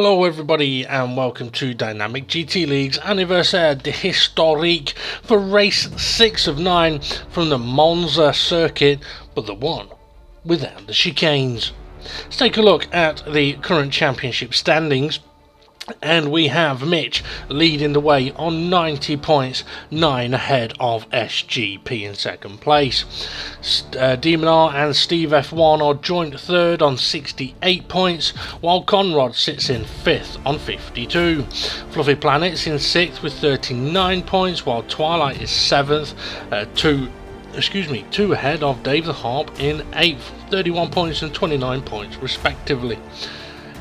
Hello everybody and welcome to Dynamic GT League's Anniversaire de Historique for race 6 of 9 from the Monza circuit, but the one without the chicanes. Let's take a look at the current championship standings. And we have Mitch leading the way on 90 points, 9 ahead of SGP in second place. Demonar and Steve F1 are joint third on 68 points, while Conrad sits in 5th on 52. Fluffy Planet's in 6th with 39 points, while Twilight is 7th, 2 ahead of Dave the Harp in 8th, 31 points and 29 points respectively.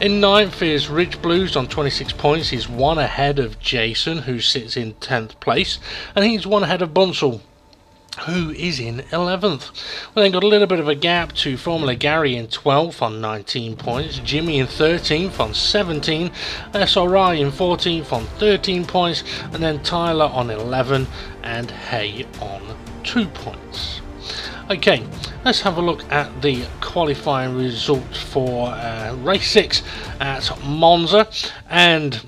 In 9th is Rich Blues on 26 points. He's 1 ahead of Jason, who sits in 10th place, and he's 1 ahead of Bunsell, who is in 11th. We then got a little bit of a gap to Formula Gary in 12th on 19 points, Jimmy in 13th on 17, SRI in 14th on 13 points, and then Tyler on 11 and Hay on 2 points. Okay, let's have a look at the qualifying results for race 6 at Monza. And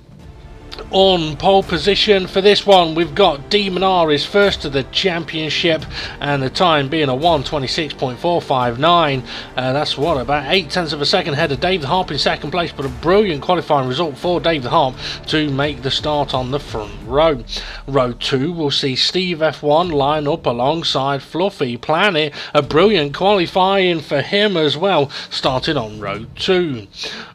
on pole position for this one, we've got Demonar is first to the championship, and the time being a 1:26.459. That's what, about 0.8 of a second ahead of Dave the Harp in second place, but a brilliant qualifying result for Dave the Harp to make the start on the front row. Row 2 will see Steve F1 line up alongside Fluffy Planet, a brilliant qualifying for him as well, starting on row 2.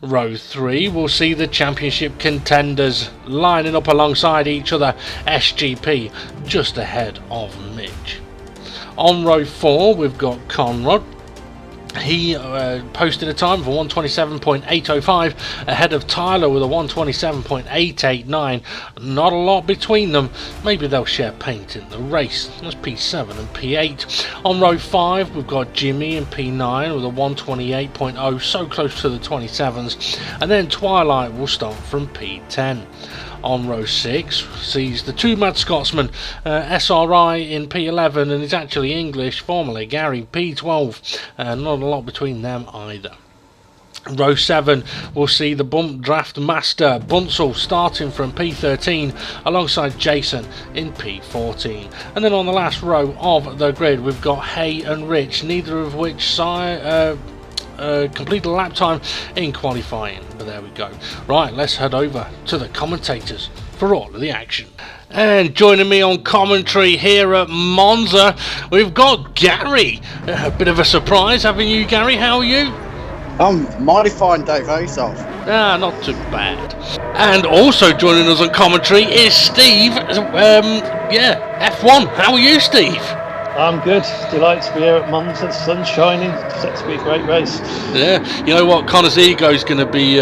Row 3 will see the championship contenders lining up alongside each other, SGP just ahead of Mitch. On row 4 we've got Conrad. He posted a time of 1:27.805 ahead of Tyler with a 1:27.889. Not a lot between them. Maybe they'll share paint in the race. That's P7 and P8. On row 5 we've got Jimmy in P9 with a 1:28.0, so close to the 27s. And then Twilight will start from P10. On row 6 sees the two Mad Scotsmen, SRI in P11, and it's actually English, Formula Gary P12. Not a lot between them either. Row 7 will see the Bump Draft Master Bunsell starting from P13 alongside Jason in P14. And then on the last row of the grid we've got Hay and Rich, neither of which completed a lap time in qualifying, but there we go. Right, let's head over to the commentators for all of the action. And joining me on commentary here at Monza, we've got Gary. A bit of a surprise having you, Gary. How are you? I'm mighty fine, Dave. How yourself? Not too bad. And also joining us on commentary is Steve. F1. How are you, Steve? I'm good. Delighted to be here at Monza. The sun's shining. It's set to be a great race. Yeah, you know what? Connor's ego is going to be,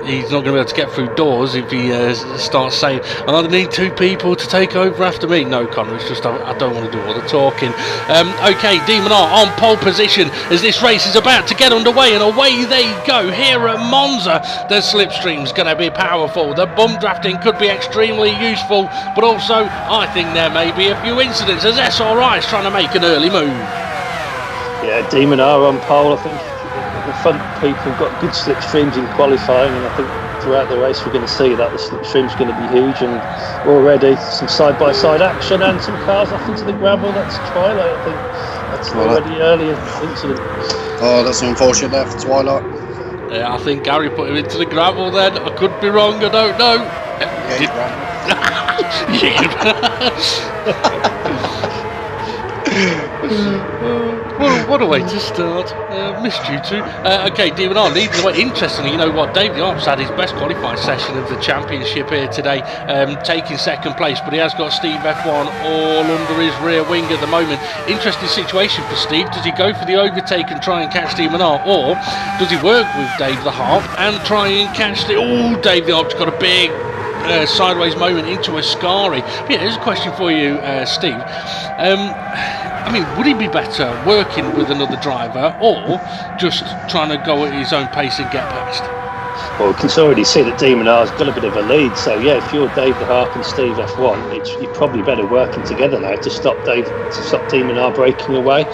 he's not going to be able to get through doors if he starts saying, I need 2 people to take over after me. No, Connor, it's just I don't want to do all the talking. Okay, Demonar on pole position as this race is about to get underway, and away they go here at Monza. The slipstream's going to be powerful. The bump drafting could be extremely useful, but also I think there may be a few incidents as SRI is trying to make an early move. Yeah, Demonar on pole. I think the front people got good slipstreams in qualifying, and I think throughout the race we're going to see that the slipstream's going to be huge, and already some side-by-side action and some cars off into the gravel. That's Twilight, I think. That's already early incident. Oh, that's unfortunate there for Twilight. Yeah, I think Gary put him into the gravel then. I could be wrong, I don't know. What a way to start. Missed you two. Okay, Demonar leading the way. Interestingly, you know what? Dave the Harp's had his best qualifying session of the championship here today, taking second place, but he has got Steve F1 all under his rear wing at the moment. Interesting situation for Steve. Does he go for the overtake and try and catch Demonar, or does he work with Dave the Harp and try and catch the... Oh, Dave the Harp's got a big sideways moment into Ascari. Yeah, here's a question for you, Steve. Would he be better working with another driver or just trying to go at his own pace and get past? Well, we can already see that Demonar's got a bit of a lead, so yeah, if you're Dave the Harp and Steve F1, you're probably better working together now to stop Demonar breaking away.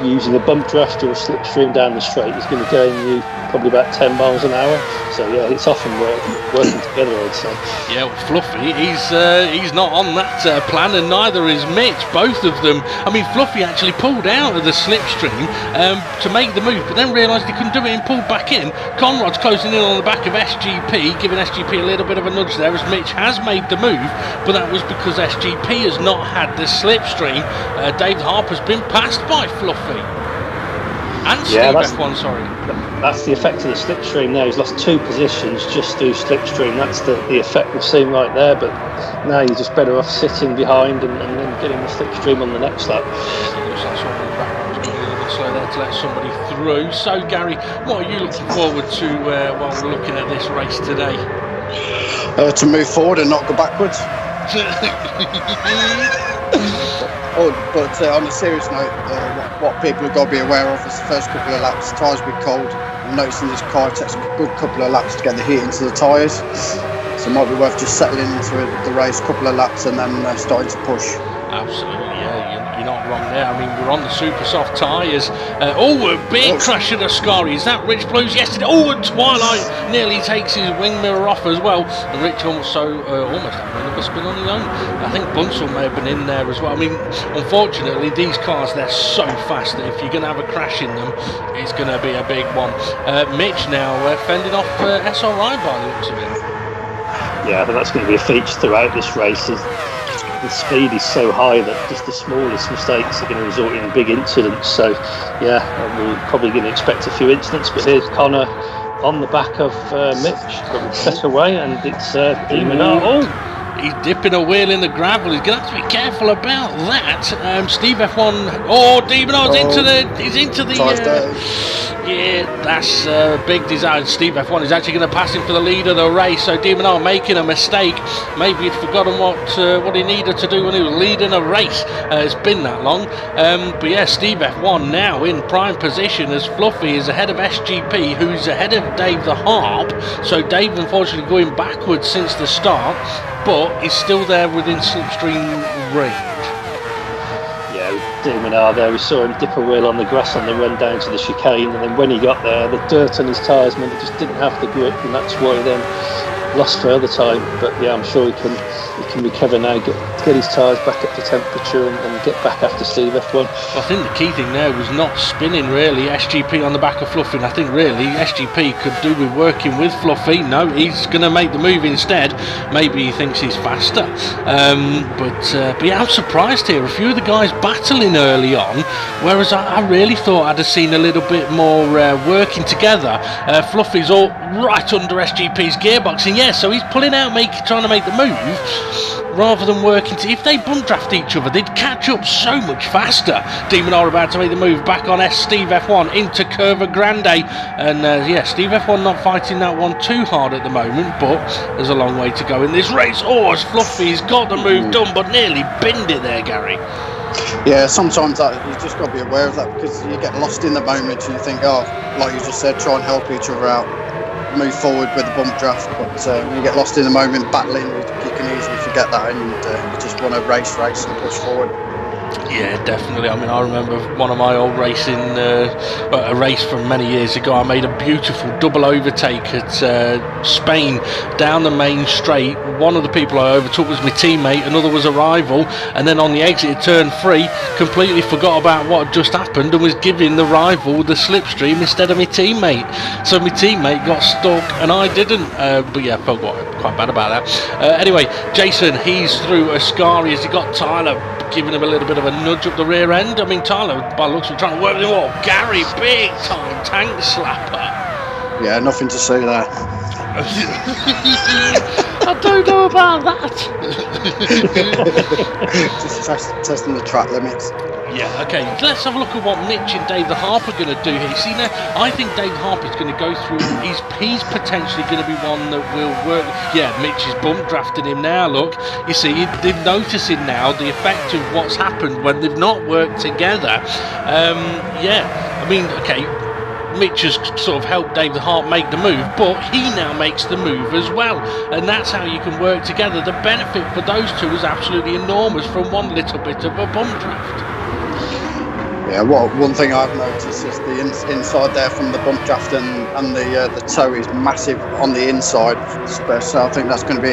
using a bump draft or a slipstream down the straight is going to gain you probably about 10 miles an hour. So yeah, it's often working together, I'd say. Yeah, well, Fluffy, he's not on that plan, and neither is Mitch. Both of them. I mean, Fluffy actually pulled out of the slipstream to make the move, but then realised he couldn't do it and pulled back in. Conrad's closing in on the back of SGP, giving SGP a little bit of a nudge there as Mitch has made the move, but that was because SGP has not had the slipstream. Dave Harper's been passed by Fluffy. And Steve F1, sorry. That's the effect of the slipstream now. He's lost 2 positions just through slipstream. That's the effect we've seen right there. But now you're just better off sitting behind and then getting the slipstream on the next lap. Looks like someone in the background is going to be a little bit slow there to let somebody through. So, Gary, what are you looking forward to while we're looking at this race today? To move forward and not go backwards. But on a serious note, what people have got to be aware of is the first couple of laps, tyres will be cold. I'm noticing this car takes a good couple of laps to get the heat into the tyres, so it might be worth just settling into the race, couple of laps, and then starting to push. Absolutely, yeah, you're not wrong there. I mean, we're on the super soft tyres. A big crash at Ascari. Is that Rich Blues? Yes, and Twilight nearly takes his wing mirror off as well. And Rich also almost had another spin on his own. I think Bunsell may have been in there as well. I mean, unfortunately, these cars, they're so fast that if you're going to have a crash in them, it's going to be a big one. Mitch now fending off SRI by the looks of it. Yeah, I think that's going to be a feature throughout this race. The speed is so high that just the smallest mistakes are going to result in big incidents. So yeah, we're probably going to expect a few incidents, but here's Connor on the back of Mitch, set away, and it's Demon. He's dipping a wheel in the gravel. He's going to have to be careful about that. Steve F1. Demon he's into the. Yeah, that's a big design. Steve F1 is actually going to pass him for the lead of the race. So Demon making a mistake. Maybe he'd forgotten what he needed to do when he was leading a race. It's been that long. But yeah, Steve F1 now in prime position as Fluffy is ahead of SGP, who's ahead of Dave the Harp. So Dave unfortunately going backwards since the start, but he's still there within slipstream range. Yeah, Demon there, we saw him dip a wheel on the grass on the run down to the chicane, and then when he got there, the dirt on his tyres meant he just didn't have the grip, and that's why he then lost further time. But yeah, I'm sure he can recover now, get his tyres back up to temperature and get back after Steve F1. I think the key thing there was not spinning really SGP on the back of Fluffy, and I think really SGP could do with working with Fluffy. No, he's going to make the move instead. Maybe he thinks he's faster. But yeah, I'm surprised here. A few of the guys battling early on, whereas I really thought I'd have seen a little bit more working together. Fluffy's all right under SGP's gearbox, and yeah, so he's pulling out, trying to make the move, rather than working if they bump draft each other, they'd catch up so much faster. Demon are about to make the move back on Steve F1 into Curva Grande, and yeah, Steve F1 not fighting that one too hard at the moment, but there's a long way to go in this race. As Fluffy's got the move done, but nearly binned it there, Gary. Yeah, sometimes you just got to be aware of that, because you get lost in the moment and you think, like you just said, try and help each other out, move forward with the bump draft, but when you get lost in the moment battling, you can easily forget that, and you just want to race and push forward. Yeah, definitely. I mean, I remember one of my old racing, a race from many years ago. I made a beautiful double overtake at Spain down the main straight. One of the people I overtook was my teammate, another was a rival, and then on the exit at turn 3, completely forgot about what had just happened and was giving the rival the slipstream instead of my teammate. So my teammate got stuck and I didn't. But yeah, I felt quite bad about that. Anyway, Jason, he's through Ascari as he got Tyler giving him a little bit of a nudge up the rear end. I mean, Tyler, by the looks of it, trying to work with him all. Gary, big time tank slapper. Yeah, nothing to say there. I don't know about that. Just testing the track limits. Yeah, okay, let's have a look at what Mitch and Dave the Harp are going to do here. You see, now, I think Dave the Harp is going to go through, he's potentially going to be one that will work. Yeah, Mitch is bump drafting him now, look. You see, they're noticing now the effect of what's happened when they've not worked together. Yeah, I mean, okay, Mitch has sort of helped Dave the Harp make the move, but he now makes the move as well, and that's how you can work together. The benefit for those two is absolutely enormous from one little bit of a bump draft. Yeah, one thing I've noticed is the inside there from the bump draft and the toe is massive on the inside. So I think that's going to be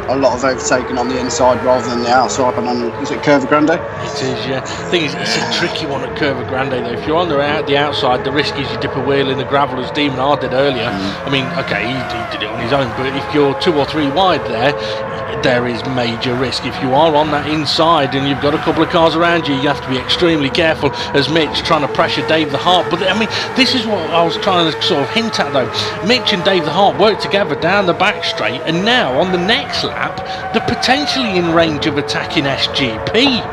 a lot of overtaking on the inside rather than the outside. And is it Curva Grande? It is, yeah. The thing is, it's a tricky one at Curva Grande though. If you're on the outside, the risk is you dip a wheel in the gravel as Demon R did earlier. I mean, okay, he did it on his own, but if you're 2 or 3 wide there is major risk. If you are on that inside and you've got a couple of cars around you, you have to be extremely careful, as Mitch trying to pressure Dave the Harp. But I mean, this is what I was trying to sort of hint at though. Mitch and Dave the Harp work together down the back straight, and now on the next lap they're potentially in range of attacking SGP.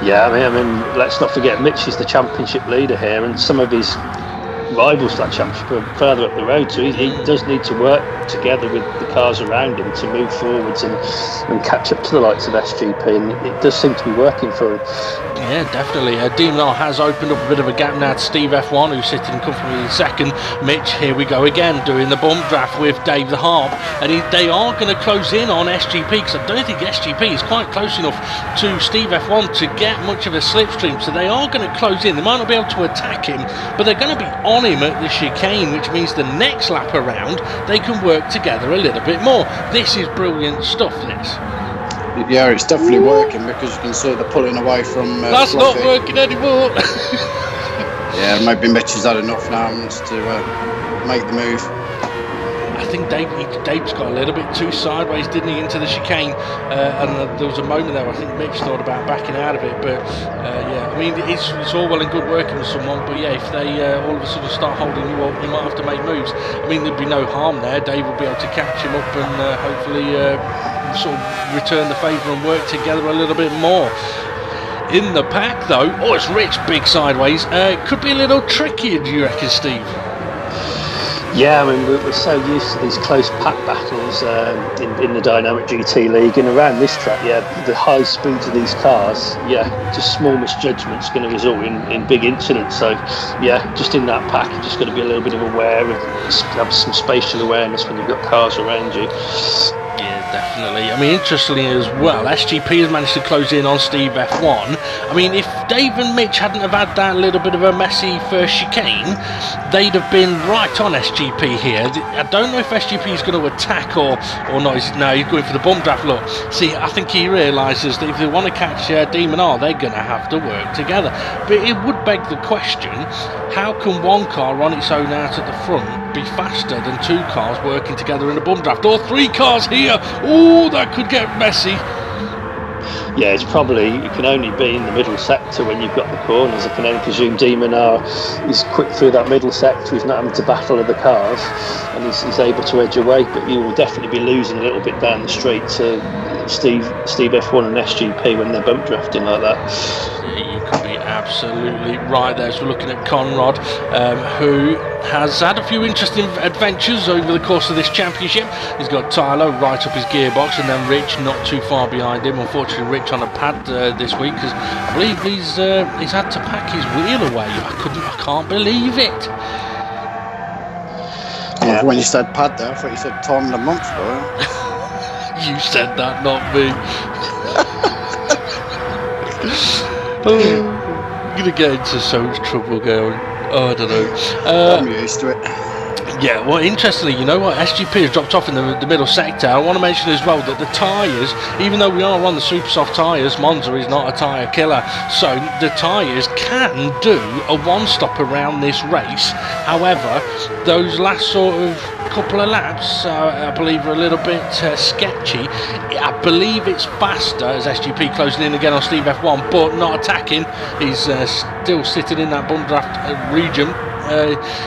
Yeah, I mean, let's not forget Mitch is the championship leader here, and some of his rivals to that championship are further up the road, so he does need to work together with the cars around him to move forwards and catch up to the likes of SGP, and it does seem to be working for him. Yeah, definitely. Demon R has opened up a bit of a gap now to Steve F1, who's sitting comfortably in second. Mitch, here we go again, doing the bump draft with Dave the Harp, and they are going to close in on SGP, because I don't think SGP is quite close enough to Steve F1 to get much of a slipstream, so they are going to close in. They might not be able to attack him, but they're going to be on him at the chicane, which means the next lap around they can work together a little bit more. This is brilliant stuff, this. Yeah, it's definitely working, because you can see they're pulling away from that's Fluffy. Not working anymore. Yeah, maybe Mitch has had enough now and wants to make the move. I think Dave's got a little bit too sideways, didn't he, into the chicane, and there was a moment there I think Mitch thought about backing out of it, but yeah, I mean, it's all well and good working with someone, but yeah, if they all of a sudden start holding you up, you might have to make moves. I mean, there'd be no harm there. Dave will be able to catch him up and hopefully sort of return the favour and work together a little bit more. In the pack though, it's Rich big sideways. Could be a little tricky, do you reckon, Steve? Yeah, I mean, we're so used to these close pack battles in the Dynamic GT League, and around this track, yeah, the high speeds of these cars, yeah, just small misjudgments going to result in big incidents. So, yeah, just in that pack, you've just got to be a little bit of aware and have some spatial awareness when you've got cars around you. Yeah, definitely. I mean, interestingly as well, SGP has managed to close in on Steve F1. I mean, if Dave and Mitch hadn't have had that little bit of a messy first chicane, they'd have been right on SGP here. I don't know if SGP is going to attack or not. No, he's going for the bump draft. Look, see, I think he realises that if they want to catch Demon R, they're going to have to work together. But it would beg the question, how can one car on its own out at the front be faster than 2 cars working together in a bump draft, or 3 cars here? Oh, that could get messy. Yeah, it can only be in the middle sector when you've got the corners. I can only presume Demon R is quick through that middle sector. He's not having to battle other cars, and he's able to edge away. But you will definitely be losing a little bit down the straight to Steve F1 and SGP when they're bump drafting like that. Yeah, you could be absolutely right there. So we're looking at Conrad, who has had a few interesting adventures over the course of this championship. He's got Tyler right up his gearbox, and then Rich not too far behind him. Unfortunately, Rich on a pad this week, because I believe he's had to pack his wheel away. I can't believe it. Yeah. When you said pad there, I thought you said time of the month, boy. You said that, not me. I'm gonna get into so much trouble going. I don't know. I'm used to it. Yeah, well, interestingly, you know what? SGP has dropped off in the middle sector. I want to mention as well that the tyres, even though we are on the super soft tyres, Monza is not a tyre killer. So the tyres can do a one-stop around this race. However, those last sort of couple of laps, I believe, are a little bit sketchy. I believe it's faster as SGP closing in again on Steve F1, but not attacking. He's still sitting in that bump draft region.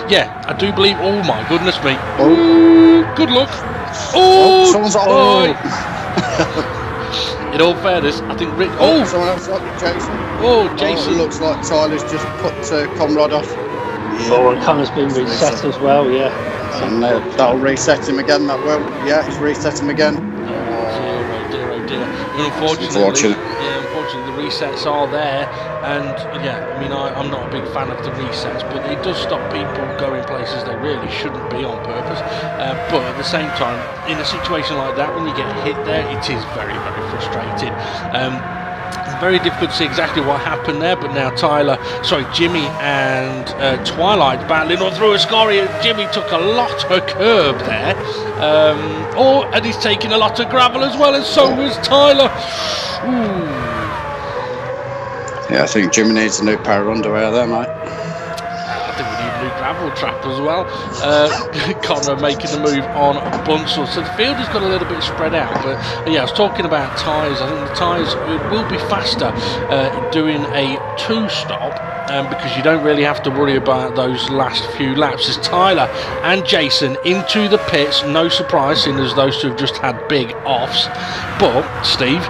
Yeah, I do believe. Oh my goodness me! Oh, good luck! Oh, someone's in all fairness, I think Rick. Someone else, Jason. Oh, Jason. It looks like Tyler's just put Conrad off. And Connor's been reset as well. Yeah, and that'll reset him again. That will. Yeah, it's reset him again. Oh dear. Unfortunately, the resets are there, and yeah, I mean, I'm not a big fan of the resets, but it does stop people going places they really shouldn't be on purpose. But at the same time, in a situation like that, when you get hit there, it is very, very frustrating. Very difficult to see exactly what happened there, but now Jimmy and Twilight battling on through Ascari. Jimmy took a lot of curb there, and he's taking a lot of gravel as well, and so was Tyler. Ooh. Yeah, I think Jimmy needs a new pair of underwear there, mate. I think we need a new gravel trap as well. Connor making the move on Bunsell. So the field has got a little bit spread out, but yeah, I was talking about tyres. I think the tyres will be faster doing a two-stop. Because you don't really have to worry about those last few laps. As Tyler and Jason into the pits, no surprise, seeing as those two have just had big offs. But Steve,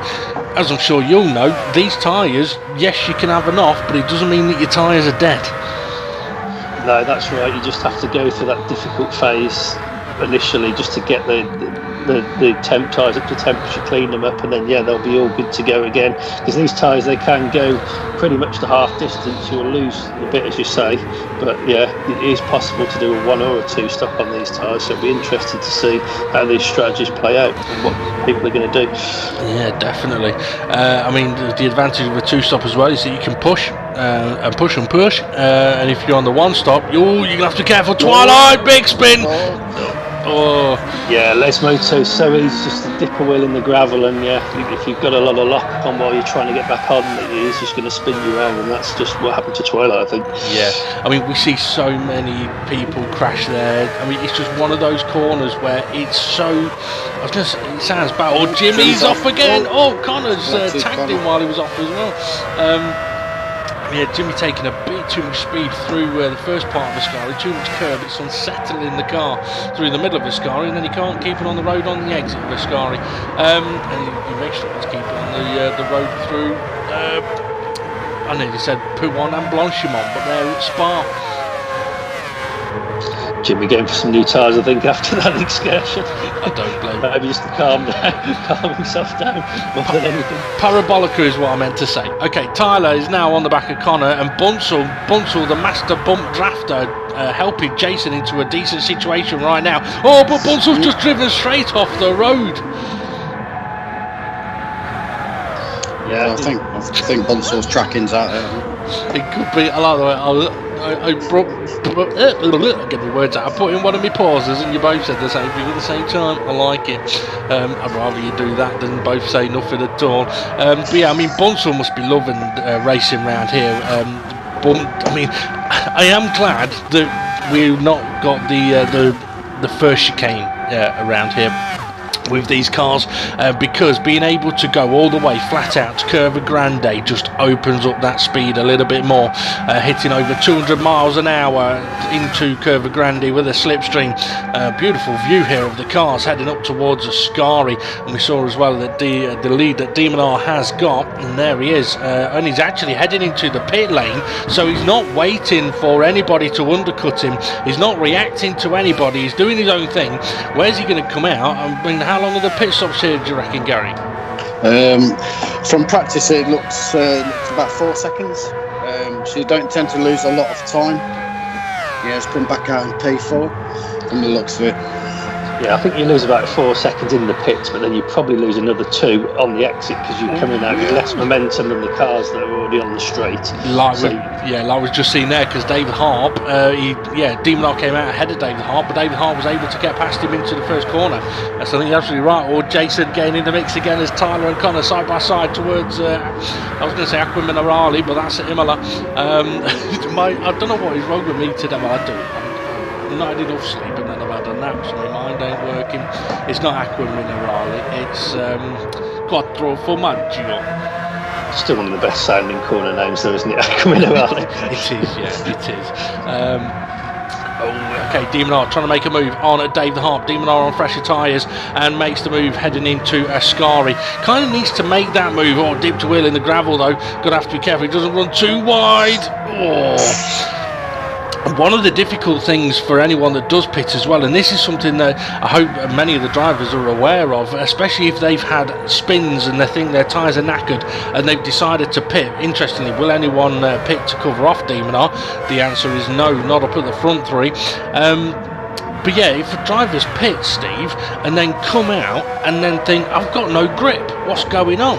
as I'm sure you'll know, these tyres, yes, you can have an off, but it doesn't mean that your tyres are dead. No, that's right. You just have to go through that difficult phase initially, just to get the temp tyres up to temperature, clean them up, and then they'll be all good to go again. Because these tyres, they can go pretty much the half distance. You'll lose a bit, as you say, but it is possible to do a 1 or a 2 stop on these tyres. So it'll be interesting to see how these strategies play out and what people are going to do. Yeah, definitely. I mean, the advantage of a 2-stop as well is that you can push and push and push, and if you're on the 1-stop, you're going to have to be careful. Twilight, big spin. Oh. Yeah, Les Moto, so easy just to dip a wheel in the gravel, and if you've got a lot of lock on while you're trying to get back on, it's just going to spin you around, and that's just what happened to Twilight, I think. Yeah, I mean, we see so many people crash there. I mean, it's just one of those corners where it's so, I was going to say, it sounds bad. Oh, Jimmy's off again. Oh, Connor's tagged him while he was off as well. Yeah, Jimmy taking a bit too much speed through the first part of Ascari, too much curb. It's unsettling the car through the middle of Ascari, and then he can't keep it on the road on the exit of Ascari. And he makes sure to keep it on the road through, I nearly said Pouin and Blanchimont, but they're at Spa. Jimmy going for some new tyres, I think, after that excursion. I don't blame him. Maybe just to calm himself down more than anything. Parabolica is what I meant to say. Okay, Tyler is now on the back of Connor, and Bunsell, the master bump drafter, helping Jason into a decent situation right now. Oh, but Bunsell's just driven straight off the road. Yeah, I think Bunsell's tracking's out there. It could be. I like the way I get the words out. I put in one of my pauses, and you both said the same thing at the same time. I like it. I'd rather you do that than both say nothing at all. But yeah, I mean, Bunsell must be loving racing around here. I mean, I am glad that we've not got the first chicane around here with these cars, because being able to go all the way flat out to Curva Grande just opens up that speed a little bit more, hitting over 200 miles an hour into Curva Grande with a slipstream. Beautiful view here of the cars heading up towards Ascari, and we saw as well that the lead that Demonar has got, and there he is, and he's actually heading into the pit lane, so he's not waiting for anybody to undercut him, he's not reacting to anybody, he's doing his own thing. Where's he going to come out? I mean, how long are the pit stops here, do you reckon, Gary? From practice, it looks about 4 seconds. So you don't tend to lose a lot of time. Yeah, it's come back out in P4 from the looks of it. Yeah, I think you lose about 4 seconds in the pits, but then you probably lose another 2 on the exit because you're coming out with less momentum than the cars that are already on the straight. Like we've just seen there, because David Harp, Demonar came out ahead of David Harp, but David Harp was able to get past him into the first corner. So I think you're absolutely right. Or Jason getting in the mix again as Tyler and Connor side by side towards, I was going to say Aqua Minerale, but that's at Imola. I don't know what is wrong with me today, but I do. I've not had enough sleep, and then I've had a nap, so my mind ain't working. It's not Aqua Minerale, it's Quattro Formaggio. Still one of the best sounding corner names though, isn't it? Aqua Minerale. It is, yeah, it is. Okay, Demonar trying to make a move on at Dave the Harp. Demonar on fresher tyres and makes the move heading into Ascari. Kind of needs to make that move. Oh, dipped a wheel in the gravel though. Gonna have to be careful, he doesn't run too wide. Oh. One of the difficult things for anyone that does pit as well, and this is something that I hope many of the drivers are aware of, especially if they've had spins and they think their tyres are knackered and they've decided to pit. Interestingly, will anyone pit to cover off Demonar? The answer is no, not up at the front 3. But yeah, if a driver's pit, Steve, and then come out and then think, I've got no grip, what's going on?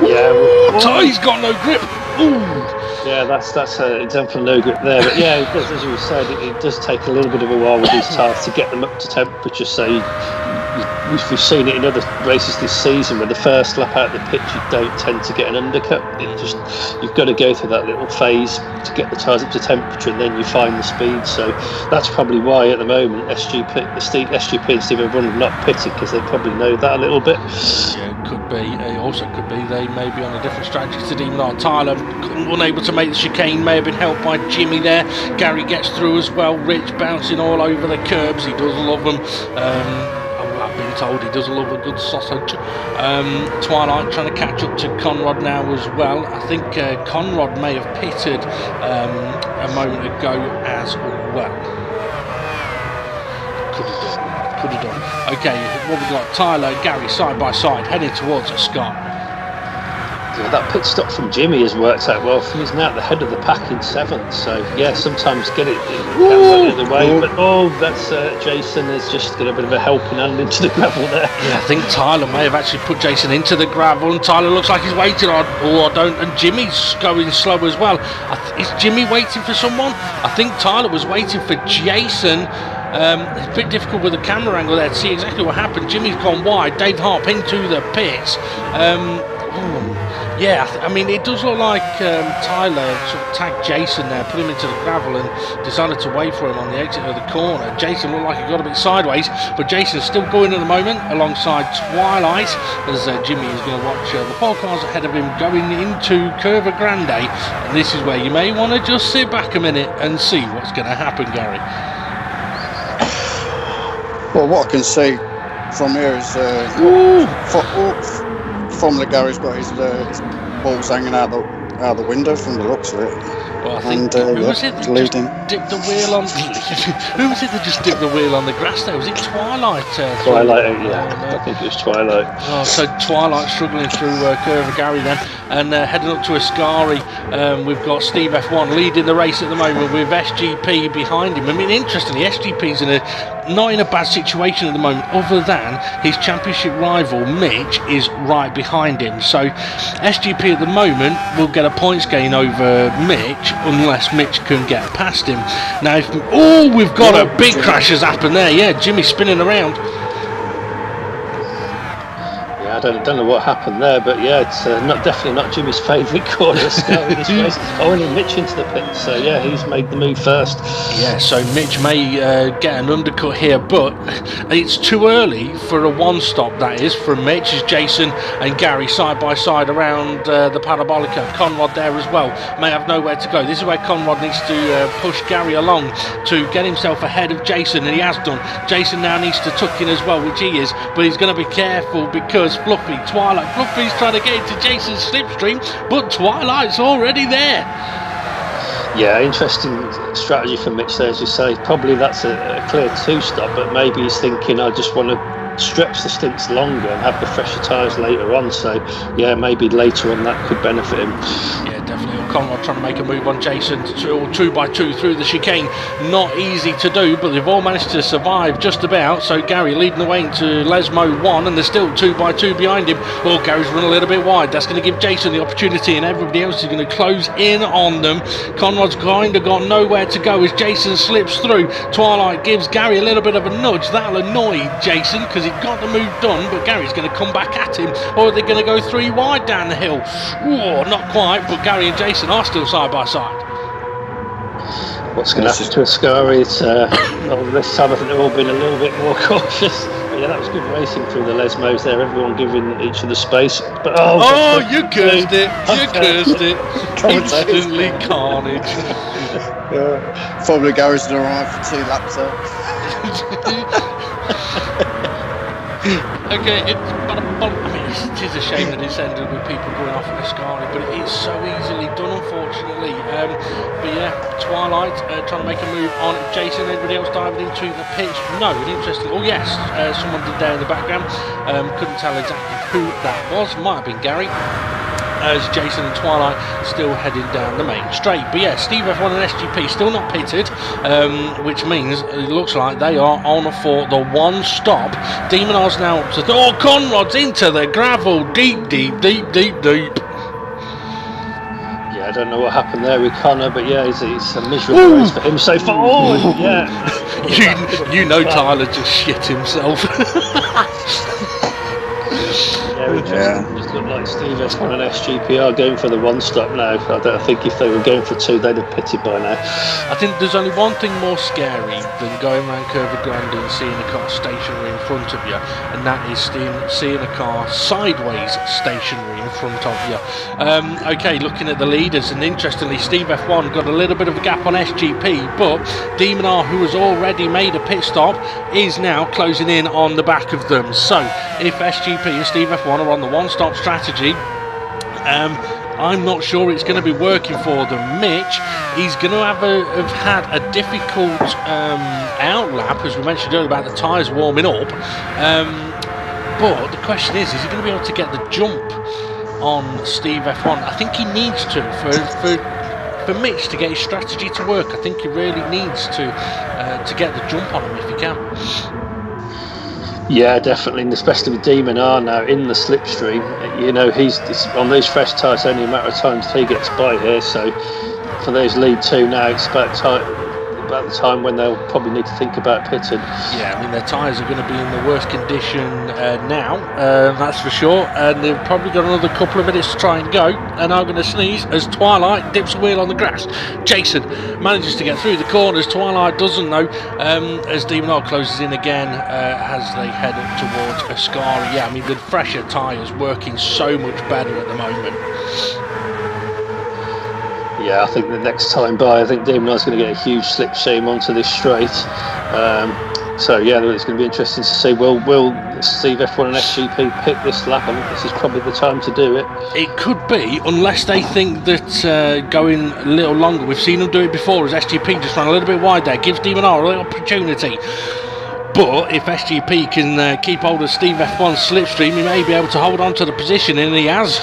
Yeah, Ty's got no grip. Ooh. Yeah, that's an example of no grip there. But yeah, it does, as we said, it does take a little bit of a while with these tyres to get them up to temperature. So we've seen it in other races this season where the first lap out of the pitch you don't tend to get an undercut. You've got to go through that little phase to get the tyres up to temperature, and then you find the speed. So that's probably why at the moment SGP and Stephen Brun have not pitted, because they probably know that a little bit. Yeah, it could be. It also could be they may be on a different strategy to Dean Lyle. Tyler unable to make the chicane, may have been helped by Jimmy there. Gary gets through as well. Rich bouncing all over the curbs. He does love them. I've been told he does love a good sausage. Twilight trying to catch up to Conrad now as well. I think Conrad may have pitted a moment ago as well. Could have done. Okay, what we got? Tyler and Gary side by side heading towards a Sky. Yeah, that pit stop from Jimmy has worked out well for him. He's now at the head of the pack in 7th. So yeah, sometimes get it the other way. But that's Jason has just got a bit of a helping hand into the gravel there. Yeah, I think Tyler may have actually put Jason into the gravel, and Tyler looks like he's waiting on. I don't. And Jimmy's going slow as well. Is Jimmy waiting for someone? I think Tyler was waiting for Jason. It's a bit difficult with the camera angle there to see exactly what happened. Jimmy's gone wide. Dave Harp into the pits. Yeah, I mean, it does look like Tyler sort of tagged Jason there, put him into the gravel and decided to wait for him on the exit of the corner. Jason looked like he got a bit sideways, but Jason's still going at the moment alongside Twilight, as Jimmy is going to watch the 4 cars ahead of him going into Curva Grande. And this is where you may want to just sit back a minute and see what's going to happen, Gary. Well, what I can see from here is Formula Gary's got his balls hanging out the window from the looks of it. Well, I think who was it that just dipped the wheel on? Who was it that just dipped the wheel on the grass there? Was it Twilight? Twilight, I think it was Twilight. Oh, so Twilight struggling through Curva Gary then, and heading up to Ascari. We've got Steve F1 leading the race at the moment with SGP behind him. I mean, interestingly, SGP's not in a bad situation at the moment, other than his championship rival Mitch is right behind him. So SGP at the moment will get a points gain over Mitch unless Mitch can get past him. Now, we've got a big crash has happened there. Yeah, Jimmy spinning around. I don't know what happened there, but yeah, it's definitely not Jimmy's favourite corner this race. Only Mitch into the pit, so yeah, he's made the move first. Yeah, so Mitch may get an undercut here, but it's too early for a one-stop, that is, from Mitch, as Jason and Gary side by side around the Parabolica. Conrad there as well, may have nowhere to go. This is where Conrad needs to push Gary along to get himself ahead of Jason, and he has done. Jason now needs to tuck in as well, which he is, but he's going to be careful because Fluffy's trying to get into Jason's slipstream, but Twilight's already there. Yeah, interesting strategy for Mitch there, as you say. Probably that's a clear 2-stop, but maybe he's thinking, I just want to stretch the stints longer and have the fresher tyres later on. So yeah, maybe later on that could benefit him. Yeah, definitely. Conrad trying to make a move on Jason, 2 by 2 through the chicane. Not easy to do, but they've all managed to survive just about. So Gary leading the way into Lesmo 1, and there's still 2 by 2 behind him. Oh, Gary's run a little bit wide. That's going to give Jason the opportunity, and everybody else is going to close in on them. Conrad's kind of got nowhere to go as Jason slips through. Twilight gives Gary a little bit of a nudge. That'll annoy Jason because he's got the move done, but Gary's going to come back at him, or are they going to go 3 wide down the hill? Oh, not quite, but Gary and Jason are still side by side. What's going to happen to Ascari? This time I think they've all been a little bit more cautious. But yeah, that was good racing through the Lesmos there, everyone giving each other space. But you cursed it! You cursed it! Instantly carnage. Formula Gary's going to arrive for 2 laps there. Okay, it is a shame that it's ended with people going off in Ascari, but it is so easily done, unfortunately. But yeah, Twilight trying to make a move on Jason. Everybody else diving into the pitch. No, interesting. Oh yes, someone did there in the background. Couldn't tell exactly who that was. Might have been Gary. as Jason and Twilight still heading down the main straight. But yeah, Steve F1 and SGP still not pitted, which means it looks like they are on for the one stop. Demon R's now up to Conrod's into the gravel, deep. I don't know what happened there with Connor, but yeah, it's a miserable race for him so far. Oh, yeah. you know Tyler just shit himself. It just looked like Steve F1 and SGP are going for the one stop now. I think if they were going for two, they'd have pitted by now. I think there's only one thing more scary than going around Curva Grande and seeing a car stationary in front of you, and that is seeing a car sideways stationary in front of you. Okay, looking at the leaders, and interestingly, Steve F1 got a little bit of a gap on SGP, but Demon R, who has already made a pit stop, is now closing in on the back of them. So if SGP and Steve F1 are on the one-stop strategy, I'm not sure it's going to be working for them. Mitch, he's going to have had a difficult outlap, as we mentioned earlier about the tyres warming up. But the question is he going to be able to get the jump on Steve F1? I think he needs to for Mitch to get his strategy to work. I think he really needs to get the jump on him if he can. Yeah, definitely, and especially with Demon R now in the slipstream. You know, he's on these fresh tyres, only a matter of time until he gets by here. So for those lead two now, it's about the time when they'll probably need to think about pitting. Yeah, I mean, their tyres are going to be in the worst condition now, that's for sure, and they've probably got another couple of minutes to try and go, and I'm going to sneeze as Twilight dips a wheel on the grass. Jason manages to get through the corners. Twilight doesn't know, as Demon R closes in again as they head up towards Ascari. Yeah, I mean, the fresher tyres working so much better at the moment. Yeah, I think the next time by, I think Demon R's going to get a huge slipstream onto this straight. So yeah, it's going to be interesting to see. Will Steve F1 and SGP pick this lap? I think this is probably the time to do it. It could be, unless they think that going a little longer. We've seen them do it before, as SGP just ran a little bit wide there, gives Demon R a little opportunity. But if SGP can keep hold of Steve F1's slipstream, he may be able to hold on to the position, and he has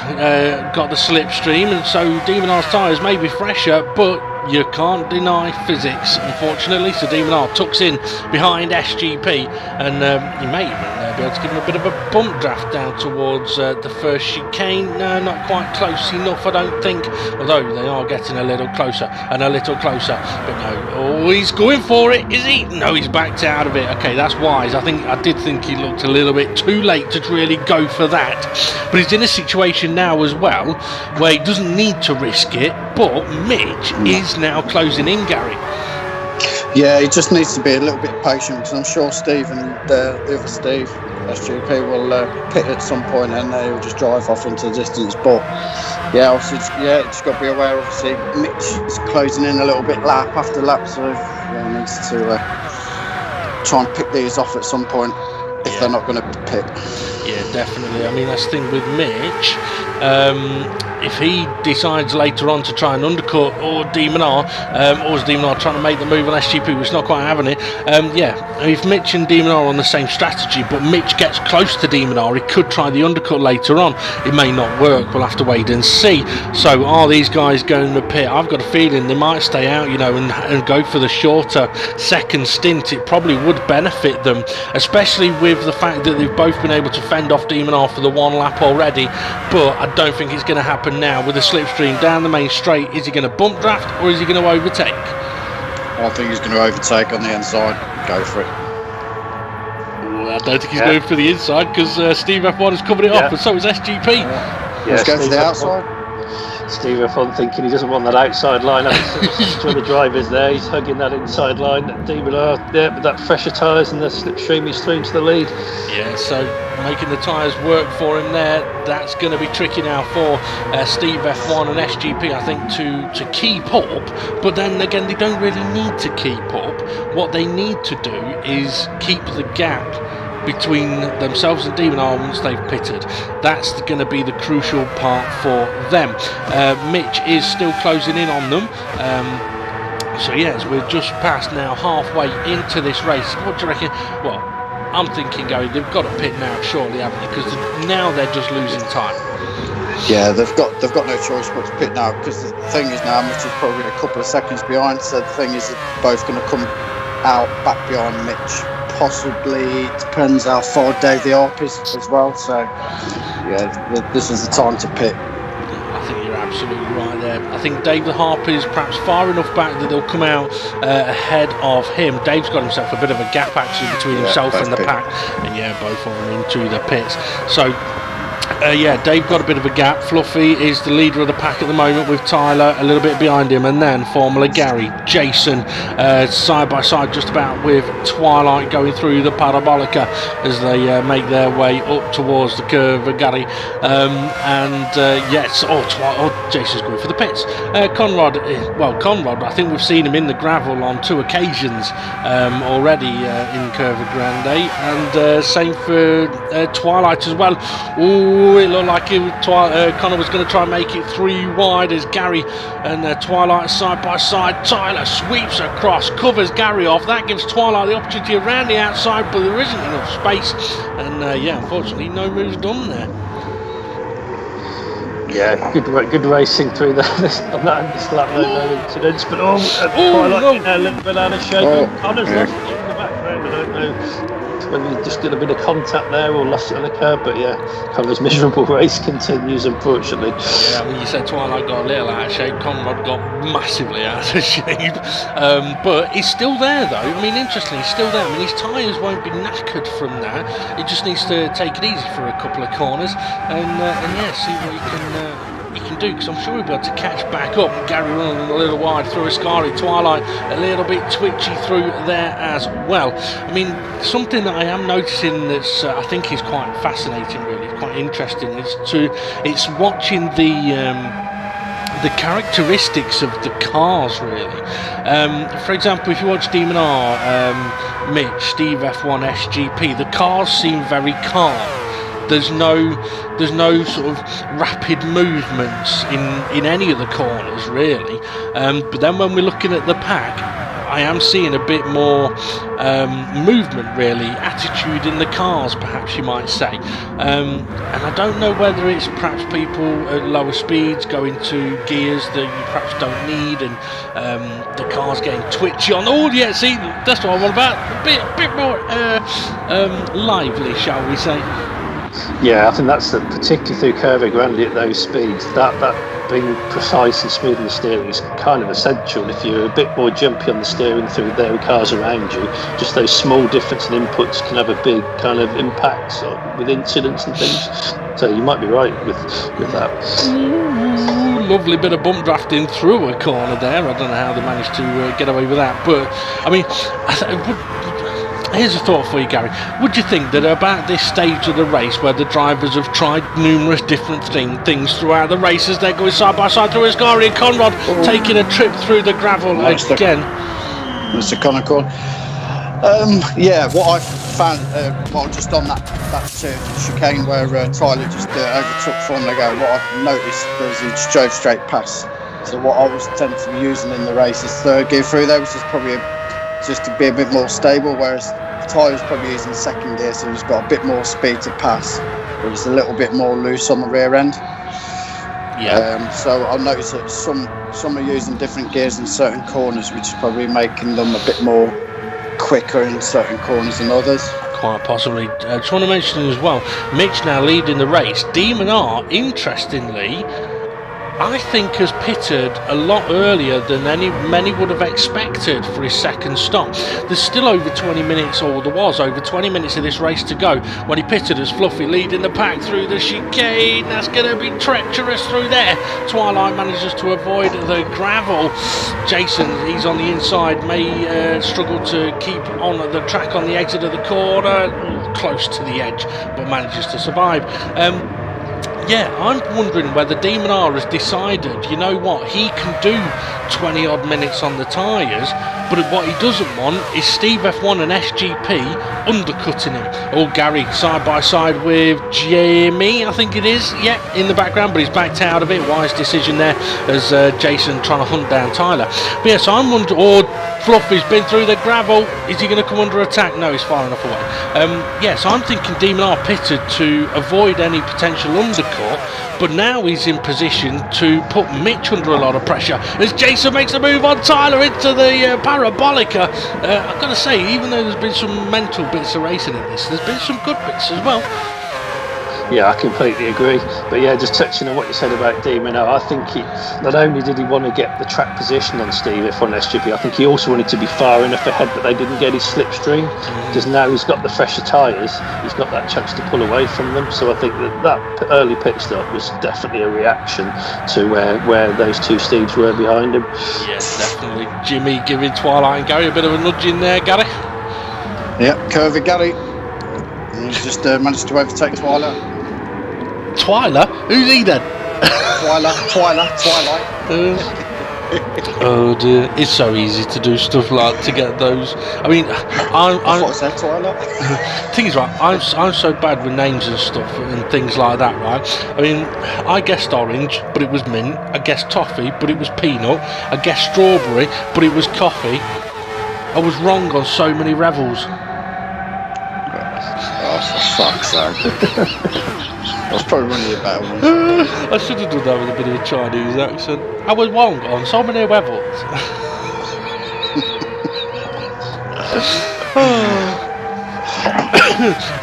got the slipstream, and so Demon R's tyres may be fresher, but you can't deny physics, unfortunately. So Demon R tucks in behind SGP, and you may even be able to give him a bit of a bump draft down towards the first chicane. No, not quite close enough, I don't think, although they are getting a little closer and a little closer. But no, oh, he's going for it, is he? No, he's backed out of it. Okay, that's wise. I did think he looked a little bit too late to really go for that, but he's in a situation now as well where he doesn't need to risk it. But Mitch is now closing in, Gary. Yeah, he just needs to be a little bit patient, because I'm sure Steve and the other Steve, SGP, will pit at some point, and they will just drive off into the distance. But yeah, obviously, just got to be aware. Obviously, Mitch is closing in a little bit lap after lap, so he needs to try and pick these off at some point if they're not going to pit. Yeah, definitely. I mean, that's the thing with Mitch. If he decides later on to try and undercut or Demon R, or is Demon R trying to make the move on SGP, which is not quite having it, if Mitch and Demon R are on the same strategy, but Mitch gets close to Demon R, he could try the undercut later on. It may not work, we'll have to wait and see. So are these guys going to pit? I've got a feeling they might stay out, and go for the shorter second stint. It probably would benefit them, especially with the fact that they've both been able to fend off Demon R for the one lap already. But I don't think it's going to happen now with the slipstream down the main straight. Is he going to bump draft, or is he going to overtake? I think he's going to overtake on the inside. Go for it. I don't think he's going for the inside, because Steve F1 is covering it off, and so is SGP. Let's go for the outside. Steve F1 thinking he doesn't want that outside line. When the driver's there, he's hugging that inside line. Demon R, with that fresher tyres and the slipstream, he's through to the lead. Yeah, so making the tyres work for him there, that's going to be tricky now for Steve F1 and SGP, I think, to keep up. But then again, they don't really need to keep up. What they need to do is keep the gap between themselves and Demon R once they've pitted. That's going to be the crucial part for them. Mitch is still closing in on them. So yes, we're just past now halfway into this race. What do you reckon? Well, I'm thinking, Gary, they've got to pit now, surely, haven't they? Because now they're just losing time. Yeah, they've got no choice but to pit now, because the thing is now Mitch is probably a couple of seconds behind. So the thing is, they're both going to come out back behind Mitch. Possibly, depends how far Dave the Arp is as well. So yeah, this is the time to pit. I think you're absolutely right there. I think Dave the Harp is perhaps far enough back that they'll come out ahead of him. Dave's got himself a bit of a gap actually between himself and the pack, and both of them into the pits. So Dave got a bit of a gap. Fluffy is the leader of the pack at the moment, with Tyler a little bit behind him, and then Formula Gary, Jason side by side just about with Twilight going through the Parabolica as they make their way up towards the curve of Gary. Jason's going for the pits. Conrad, I think we've seen him in the gravel on 2 occasions already in Curva Grande, and same for Twilight as well. Ooh, it looked like Connor was going to try and make it 3 wide as Gary and Twilight side by side. Tyler sweeps across, covers Gary off. That gives Twilight the opportunity around the outside, but there isn't enough space, and unfortunately no moves done there. Yeah, good racing through this lap, no incidents, but Twilight getting a little bit out of shape. Connor's lost in the background. I don't know whether he just got a bit of contact there or lost it on the curb, but Connor's miserable race continues, unfortunately. Yeah, when you said Twilight got a little out of shape, Conrad got massively out of shape, but he's still there though. I mean, interestingly, he's still there. I mean, his tyres won't be knackered from that. He just needs to take it easy for a couple of corners and see what he can do, because I'm sure he'll be able to catch back up. Gary running a little wide through Ascari. Twilight a little bit twitchy through there as well. I mean, something that I am noticing that's I think is quite fascinating, really quite interesting, it's watching the characteristics of the cars, really. For example, if you watch Demon R, Mitch, Steve F1 SGP, the cars seem very calm. There's no sort of rapid movements in any of the corners, really. But then when we're looking at the pack, I am seeing a bit more movement, really, attitude in the cars, perhaps you might say. And I don't know whether it's perhaps people at lower speeds going to gears that you perhaps don't need, and the car's getting twitchy on. Oh yeah, see, that's what I want about. A bit more lively, shall we say. Yeah, I think that's particularly through Curva Grande at those speeds, that being precise and smooth on the steering is kind of essential. If you're a bit more jumpy on the steering through their cars around you, just those small differences in inputs can have a big kind of impact with incidents and things. So you might be right with that. Ooh, lovely bit of bump drafting through a corner there. I don't know how they managed to get away with that, but I mean, here's a thought for you, Gary. Would you think that about this stage of the race, where the drivers have tried numerous different things throughout the races, they're going side by side through Ascari and Conrad taking a trip through the gravel again? Mr. Connicorn. What I found, just on that chicane where Tyler just overtook Formula Go, what I've noticed is he just drove straight past. So what I was tending to be using in the race is third gear through there, which is probably just to be a bit more stable, whereas Tyler's probably using second gear, so he's got a bit more speed to pass, but he's a little bit more loose on the rear end. So I'll notice that some are using different gears in certain corners, which is probably making them a bit more quicker in certain corners than others. Quite possibly. I just want to mention as well, Mitch now leading the race. Demon R, interestingly, I think has pitted a lot earlier than many would have expected for his second stop. There's still over 20 minutes, or there was over 20 minutes of this race to go when he pitted as Fluffy leading the pack through the chicane. That's going to be treacherous through there. Twilight manages to avoid the gravel. Jason, he's on the inside, may struggle to keep on the track on the exit of the corner, close to the edge, but manages to survive. I'm wondering whether Demon R has decided, you know what, he can do 20 odd minutes on the tyres, but what he doesn't want is Steve F1 and SGP undercutting him. Gary side by side with Jamie, I think it is, in the background, but he's backed out of it. Wise decision there as Jason trying to hunt down Tyler. But so I'm wondering, or Fluffy's been through the gravel. Is he going to come under attack? No, he's far enough away. So I'm thinking Demon R pitted to avoid any potential undercut, but now he's in position to put Mitch under a lot of pressure as Jason makes a move on Tyler into the Parabolica. I've got to say, even though there's been some mental bits of racing in this, there's been some good bits as well. Yeah, I completely agree. But yeah, just touching on what you said about Demon, I think not only did he want to get the track position on Steve F1 SGP, I think he also wanted to be far enough ahead that they didn't get his slipstream. Because now he's got the fresher tyres, he's got that chance to pull away from them. So I think that early pit stop was definitely a reaction to where those two Steves were behind him. Yes, definitely. Jimmy giving Twilight and Gary a bit of a nudge in there, Gary. Yeah, curvy Gary. He's just managed to overtake Twilight. Twilight? Who's he then? Twilight. Oh dear, it's so easy to do stuff like to get those. I mean, I'm What's that, Twilight? thing is, right, I'm so bad with names and stuff and things like that, right? I mean, I guessed orange, but it was mint. I guessed toffee, but it was peanut. I guessed strawberry, but it was coffee. I was wrong on so many revels. Oh, for fuck's sake. I was probably one of your better ones. I should have done that with a bit of a Chinese accent. I was wrong on so many levels.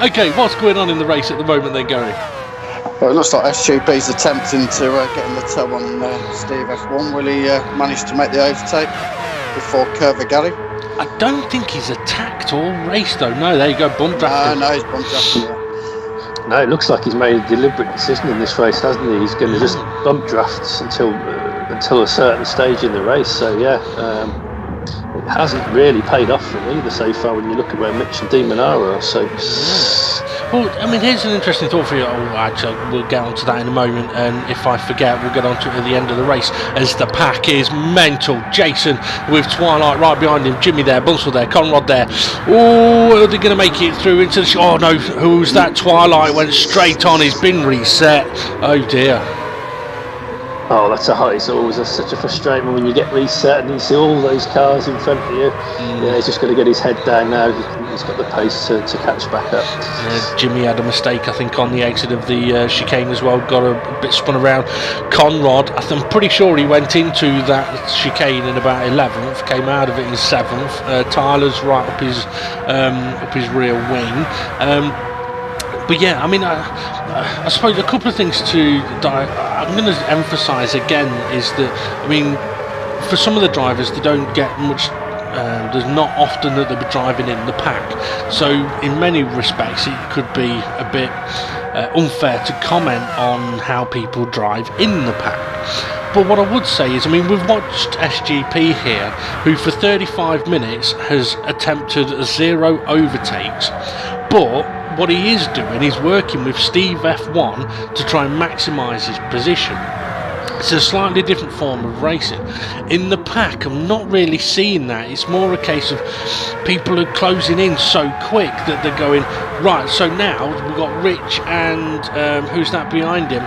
Okay, what's going on in the race at the moment then, Gary? Well, it looks like SGP's attempting to get in the toe on Steve F1. Will he manage to make the overtake before Curver Gary? I don't think he's attacked or raced though. No, there you go, bump drafting. No, he's bump drafting, yeah. No, it looks like he's made a deliberate decision in this race, hasn't he? He's going to just bump drafts until a certain stage in the race. So yeah, it hasn't really paid off for him either so far when you look at where Mitch and Demon are. So, well, I mean, here's an interesting thought for you. Oh, actually, we'll get onto that in a moment, and if I forget, we'll get onto it at the end of the race. As the pack is mental. Jason with Twilight right behind him, Jimmy there, Bunsell there, Conrad there. Oh, are they going to make it through into the? Oh no, who's that? Twilight went straight on. He's been reset. Oh dear. Oh, that's it's always such a frustrating when you get reset and you see all those cars in front of you. Yeah, he's just got to get his head down now. He's got the pace to catch back up. Yeah, Jimmy had a mistake, I think, on the exit of the chicane as well. Got a bit spun around. Conrad, I'm pretty sure he went into that chicane in about 11th, came out of it in 7th. Tyler's right up his rear wing. But yeah, I mean, I suppose a couple of things I'm going to emphasise again is that, I mean, for some of the drivers, they don't get much, there's not often that they'll be driving in the pack. So in many respects, it could be a bit unfair to comment on how people drive in the pack. But what I would say is, I mean, we've watched SGP here, who for 35 minutes has attempted 0 overtakes, but what he is doing is working with Steve F1 to try and maximise his position. It's a slightly different form of racing. In the pack, I'm not really seeing that. It's more a case of people are closing in so quick that they're going, right, so now we've got Rich and who's that behind him?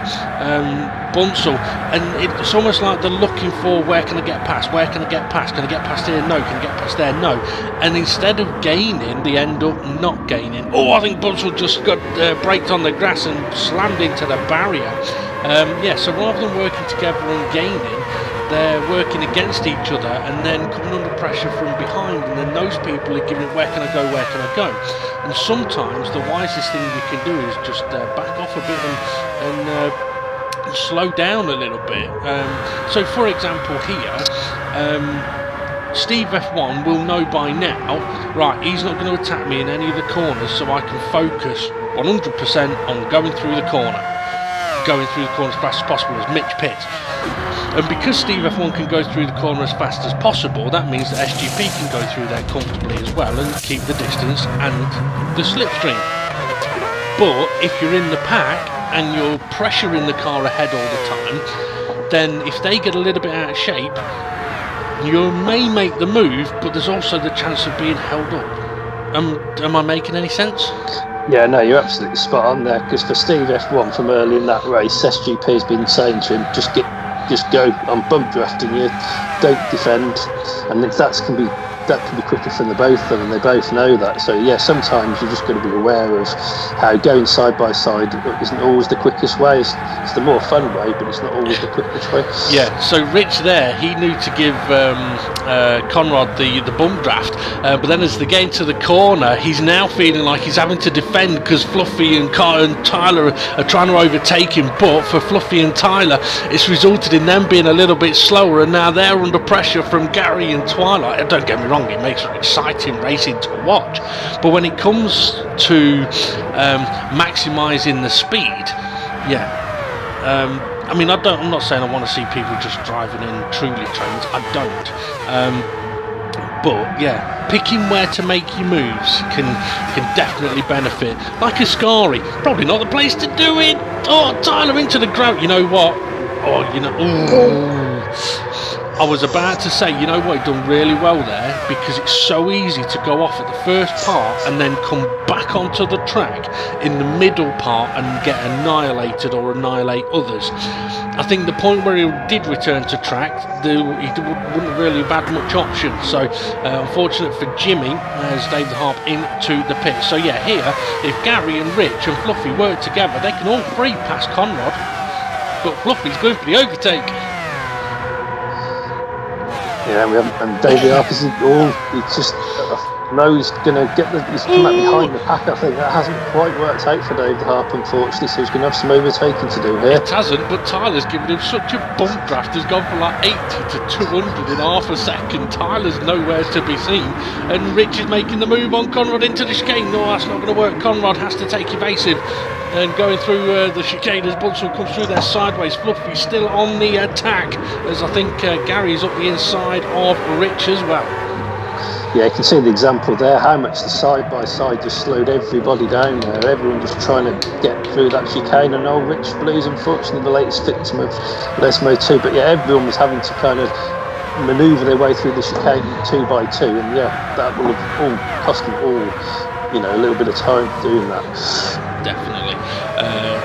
Bunsell, and it's almost like they're looking for, where can I get past, where can I get past, can I get past here, no, can I get past there, no, and instead of gaining they end up not gaining. Oh, I think Bunsell just got braked on the grass and slammed into the barrier. So rather than working together and gaining, they're working against each other and then coming under pressure from behind, and then those people are giving, where can I go, where can I go? And sometimes the wisest thing you can do is just back off a bit and slow down a little bit. So for example here, Steve F1 will know by now, right, he's not going to attack me in any of the corners, so I can focus 100% on going through the corner as fast as possible as Mitch pits. And because Steve F1 can go through the corner as fast as possible, that means that SGP can go through there comfortably as well and keep the distance and the slipstream. But if you're in the pack and you're pressuring the car ahead all the time, then if they get a little bit out of shape, you may make the move, but there's also the chance of being held up. Am I making any sense? Yeah, no, you're absolutely spot on there, because for Steve F1 from early in that race, SGP has been saying to him, just go, I'm bump drafting you, don't defend, and if that can be that could be quicker for the both of them, and they both know that. So yeah, sometimes you're just got to be aware of how going side by side isn't always the quickest way. It's the more fun way, but it's not always the quickest way. Yeah, so Rich there, he knew to give Conrad the bump draft, but then as they get into the corner, he's now feeling like he's having to defend because Fluffy and Tyler are trying to overtake him, but for Fluffy and Tyler, it's resulted in them being a little bit slower, and now they're under pressure from Gary and Twilight. Don't get me wrong, it makes it exciting racing to watch, but when it comes to maximising the speed, I mean, I'm not saying I want to see people just driving in truly trains. I don't. But yeah, picking where to make your moves can definitely benefit. Like Ascari, probably not the place to do it. Oh, Tyler into the grout. You know what? Oh, you know. Ooh. I was about to say, you know what, he'd done really well there, because it's so easy to go off at the first part and then come back onto the track in the middle part and get annihilated or annihilate others. I think the point where he did return to track, he wouldn't really have had much option. So unfortunate for Jimmy as David Harp into the pit. So yeah, here, if Gary and Rich and Fluffy work together, they can all three pass Conrad, but Fluffy's going for the overtake. Yeah, and David Harp is he just knows he's going to he's come out behind the pack. I think that hasn't quite worked out for David Harp, unfortunately, so he's going to have some overtaking to do here. It hasn't, but Tyler's given him such a bump draft. He's gone from like 80 to 200 in half a second. Tyler's nowhere to be seen, and Rich is making the move on Conrad into the chicane. No, that's not going to work. Conrad has to take evasive, and going through the chicane as Bunsen comes through there sideways. Fluffy still on the attack, as I think Gary's up the inside of Rich as well. Yeah, you can see the example there, how much the side-by-side just slowed everybody down there. Everyone just trying to get through that chicane, and old Rich Blues, unfortunately, the latest victim of Lesmo 2. But yeah, everyone was having to kind of manoeuvre their way through the chicane 2 by 2, and yeah, that will have all cost them all, a little bit of time doing that. Definitely.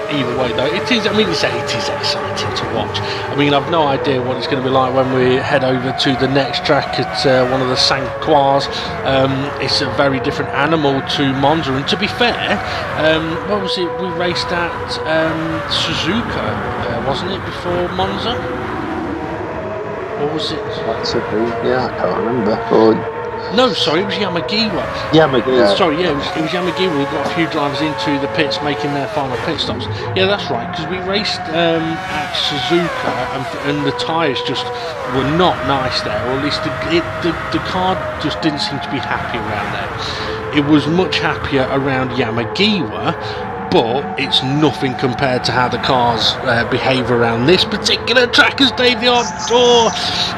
Either way, though, it is exciting to watch. I mean, I've no idea what it's going to be like when we head over to the next track at one of the Sanquois. It's a very different animal to Monza, and to be fair, what was it we raced at? Suzuka, wasn't it, before Monza? Or was it? Yeah, I can't remember. No, sorry, it was Yamagiwa. Sorry, yeah, it was Yamagiwa who got a few drivers into the pits making their final pit stops. Yeah, that's right, because we raced at Suzuka and the tyres just were not nice there, or at least the car just didn't seem to be happy around there. It was much happier around Yamagiwa, but it's nothing compared to how the cars behave around this particular track, as Dave the Outdoor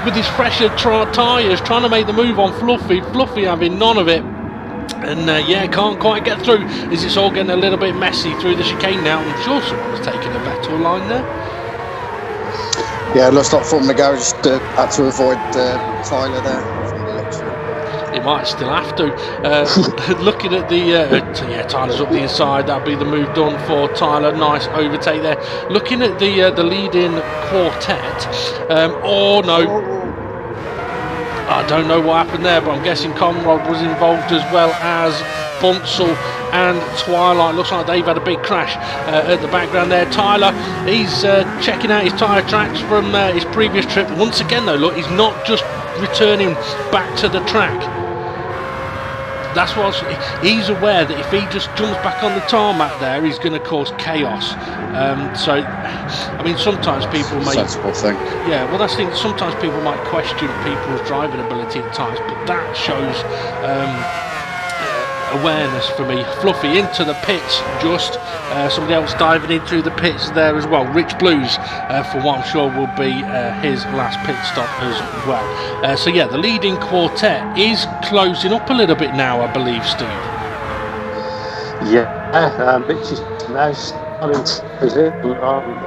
with his fresher tyres trying to make the move on Fluffy having none of it, and can't quite get through as it's all getting a little bit messy through the chicane now. I'm sure someone's taking a better line there. Yeah, it looks like from the garage had to avoid Tyler there. It might still have to. Looking at the Tyler's up the inside. That'll be the move done for Tyler. Nice overtake there. Looking at the lead-in quartet. Oh no! I don't know what happened there, but I'm guessing Conrad was involved as well as Bunzel and Twilight. Looks like they've had a big crash at the background there. Tyler, he's checking out his tyre tracks from his previous trip. Once again though, look, he's not just returning back to the track. That's what he's aware that if he just jumps back on the tarmac there, he's going to cause chaos. So, I mean, sometimes people may. Sensible thing. Yeah, well, that's the thing. Sometimes people might question people's driving ability at times, but that shows awareness for me. Fluffy into the pits, just somebody else diving in through the pits there as well. Rich Blues for what I'm sure will be his last pit stop as well. So yeah, the leading quartet is closing up a little bit now, I believe, Steve. Yeah, Rich is now starting to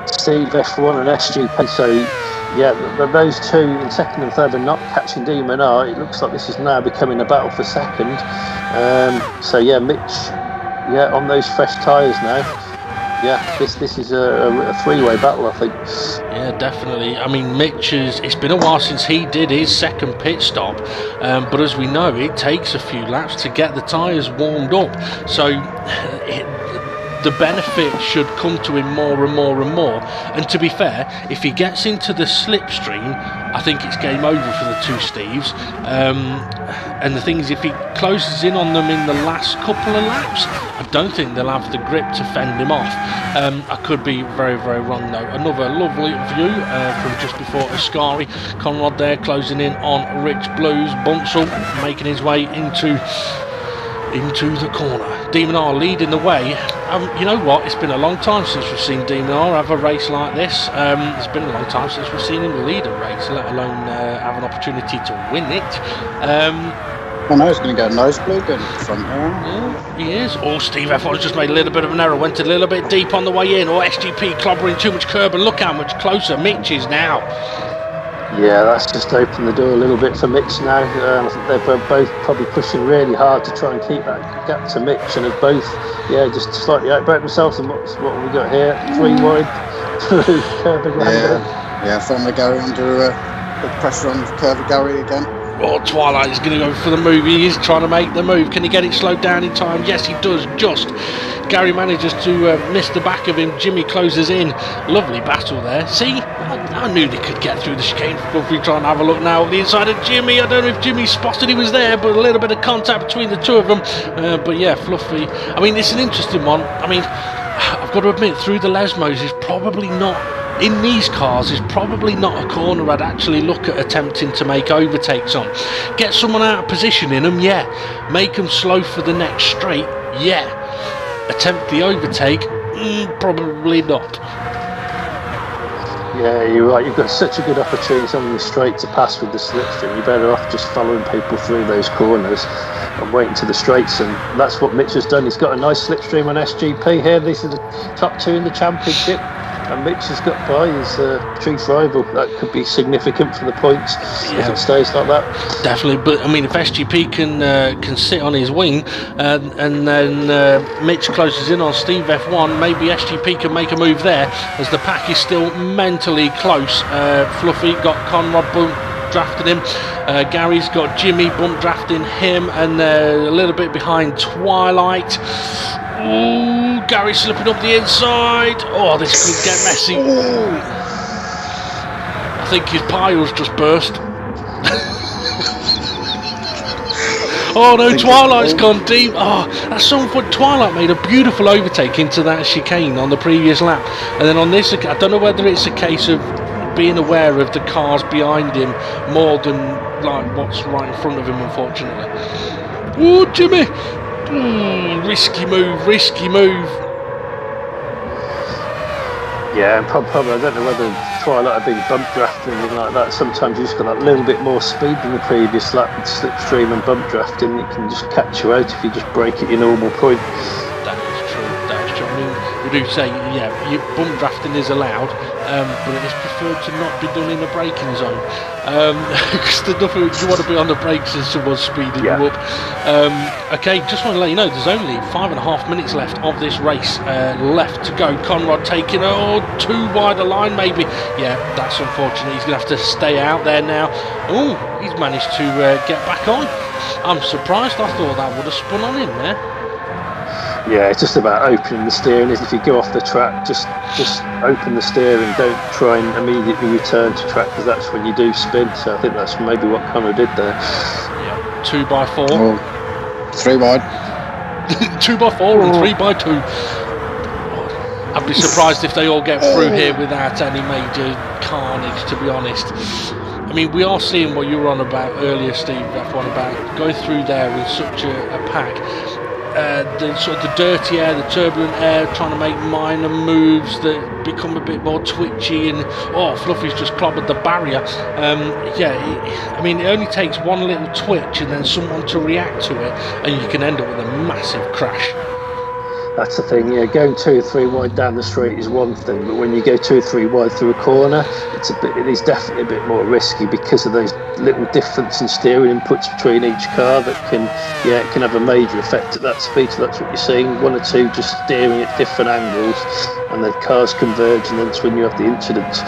Steve F1 and SGP, so yeah, those two in second and third are not catching Demon R. It looks like this is now becoming a battle for second. So yeah, Mitch, on those fresh tyres now. yeah, this is a three-way battle, I think. Yeah, definitely. I mean, it's been a while since he did his second pit stop, but as we know, it takes a few laps to get the tyres warmed up. So the benefit should come to him more and more and more. And to be fair, if he gets into the slipstream, I think it's game over for the two Steves. And the thing is, if he closes in on them in the last couple of laps, I don't think they'll have the grip to fend him off. I could be very, very wrong though. Another lovely view from just before Ascari. Conrad there closing in on Rich Blues. Bunsell making his way into the corner. Demon R leading the way. You know what? It's been a long time since we've seen Demon R have a race like this. It's been a long time since we've seen him lead a race, let alone have an opportunity to win it. I know he's going to go nosebleed in front there. Yeah, he is. Oh, Steve F1's just made a little bit of an error. Went a little bit deep on the way in. Or SGP clobbering too much curb, and look how much closer Mitch is now. Yeah, that's just opened the door a little bit for Mitch now. I think they're both probably pushing really hard to try and keep that gap to Mitch, and have both, just slightly outbreak themselves. And what have we got here? 3 wide through Curvy Gary. Yeah, finally Gary under big pressure on Curvy Gary again. Oh, Twilight is going to go for the move. He is trying to make the move. Can he get it slowed down in time? Yes, he does. Just Gary manages to miss the back of him. Jimmy closes in. Lovely battle there. See, I knew they could get through the chicane. Fluffy trying to have a look now at the inside of Jimmy. I don't know if Jimmy spotted he was there, but a little bit of contact between the two of them. But yeah, Fluffy. I mean, it's an interesting one. I mean, I've got to admit, through the Lesmos is probably not. In these cars is probably not a corner I'd actually look at attempting to make overtakes on. Get someone out of position in them, yeah. Make them slow for the next straight, yeah. Attempt the overtake, probably not. Yeah, you're right. You've got such a good opportunity on the straight to pass with the slipstream. You're better off just following people through those corners and waiting to the straights. And that's what Mitch has done. He's got a nice slipstream on SGP here. These are the top 2 in the championship. And Mitch has got by his chief rival. That could be significant for the points if it stays like that. Definitely, but I mean, if SGP can sit on his wing and then Mitch closes in on Steve F1, maybe SGP can make a move there as the pack is still mentally close. Fluffy got Conrad bump drafting him. Gary's got Jimmy bump drafting him, and a little bit behind Twilight. Ooh, Gary slipping up the inside. Oh, this could get messy. Ooh. I think his pile's just burst. Oh no, Twilight's gone deep. Oh, that's something for Twilight made a beautiful overtake into that chicane on the previous lap. And then on this, I don't know whether it's a case of being aware of the cars behind him more than like what's right in front of him, unfortunately. Oh, Jimmy. Risky move. Yeah, and probably I don't know whether Twilight had been bump drafting or anything like that. Sometimes you just got that little bit more speed than the previous lap with slipstream and bump drafting. It can just catch you out if you just break at your normal point. That is true. I mean, we do say, bump drafting is allowed, but it is preferred to not be done in a braking zone. Because there's nothing, you want to be on the brakes as someone's speeding you up. Okay, just want to let you know there's only 5.5 minutes left of this race left to go. Conrad taking too wide a line maybe. Yeah, that's unfortunate. He's going to have to stay out there now. Oh, he's managed to get back on. I'm surprised. I thought that would have spun on him there. Yeah, it's just about opening the steering. If you go off the track, just open the steering. Don't try and immediately return to track, because that's when you do spin. So I think that's maybe what Conor did there. Yeah, 2x4. Oh, 3 wide. 2x4 and 3x2. I'd be surprised if they all get through here without any major carnage, to be honest. I mean, we are seeing what you were on about earlier, Steve, F1, about going through there with such a pack. The sort of the dirty air, the turbulent air, trying to make minor moves that become a bit more twitchy, and Fluffy's just clobbered the barrier. I mean, it only takes one little twitch and then someone to react to it, and you can end up with a massive crash. That's the thing, yeah. Going 2 or 3 wide down the straight is one thing, but when you go 2 or 3 wide through a corner, it is definitely a bit more risky because of those little difference in steering inputs between each car that it can have a major effect at that speed. So that's what you're seeing, 1 or 2 just steering at different angles, and the cars converge, and that's when you have the incidents.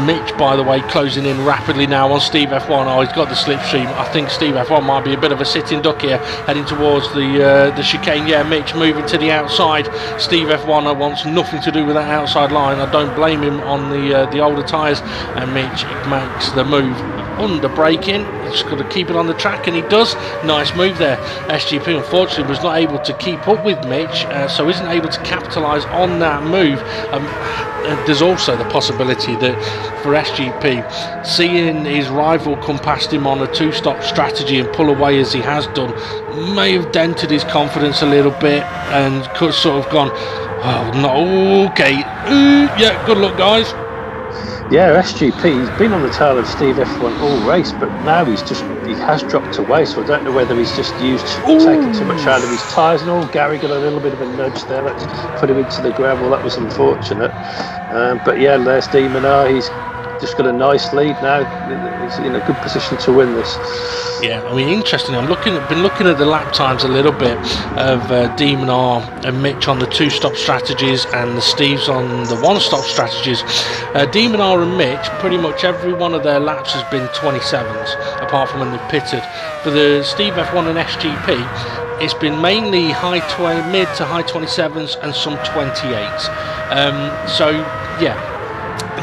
Mitch, by the way, closing in rapidly now on Steve F1. Oh, he's got the slipstream. I think Steve F1 might be a bit of a sitting duck here, heading towards the chicane. Yeah, Mitch moving to the outside. Steve F1 wants nothing to do with that outside line. I don't blame him on the older tyres, and Mitch makes the move under braking. He's got to keep it on the track, and he does. Nice move there. SGP unfortunately was not able to keep up with Mitch, so isn't able to capitalise on that move. There's also the possibility that for SGP, seeing his rival come past him on a 2-stop strategy and pull away as he has done, may have dented his confidence a little bit, and could sort of gone, oh no, okay, yeah, good luck guys. Yeah, SGP, he's been on the tail of Steve F1 all race, but now he has dropped away, so I don't know whether he's just taking too much out of his tyres and all. Gary got a little bit of a nudge there, let's put him into the gravel. That was unfortunate. But yeah, there's Demonar, he's just got a nice lead now. He's in a good position to win this. Yeah, I mean, interestingly, I've been looking at the lap times a little bit of Demonar and Mitch on the 2-stop strategies and the Steves on the 1-stop strategies. Demonar and Mitch, pretty much every one of their laps has been 27s, apart from when they've pitted. For the Steve F1 and SGP, it's been mainly mid to high 27s and some 28s. So yeah,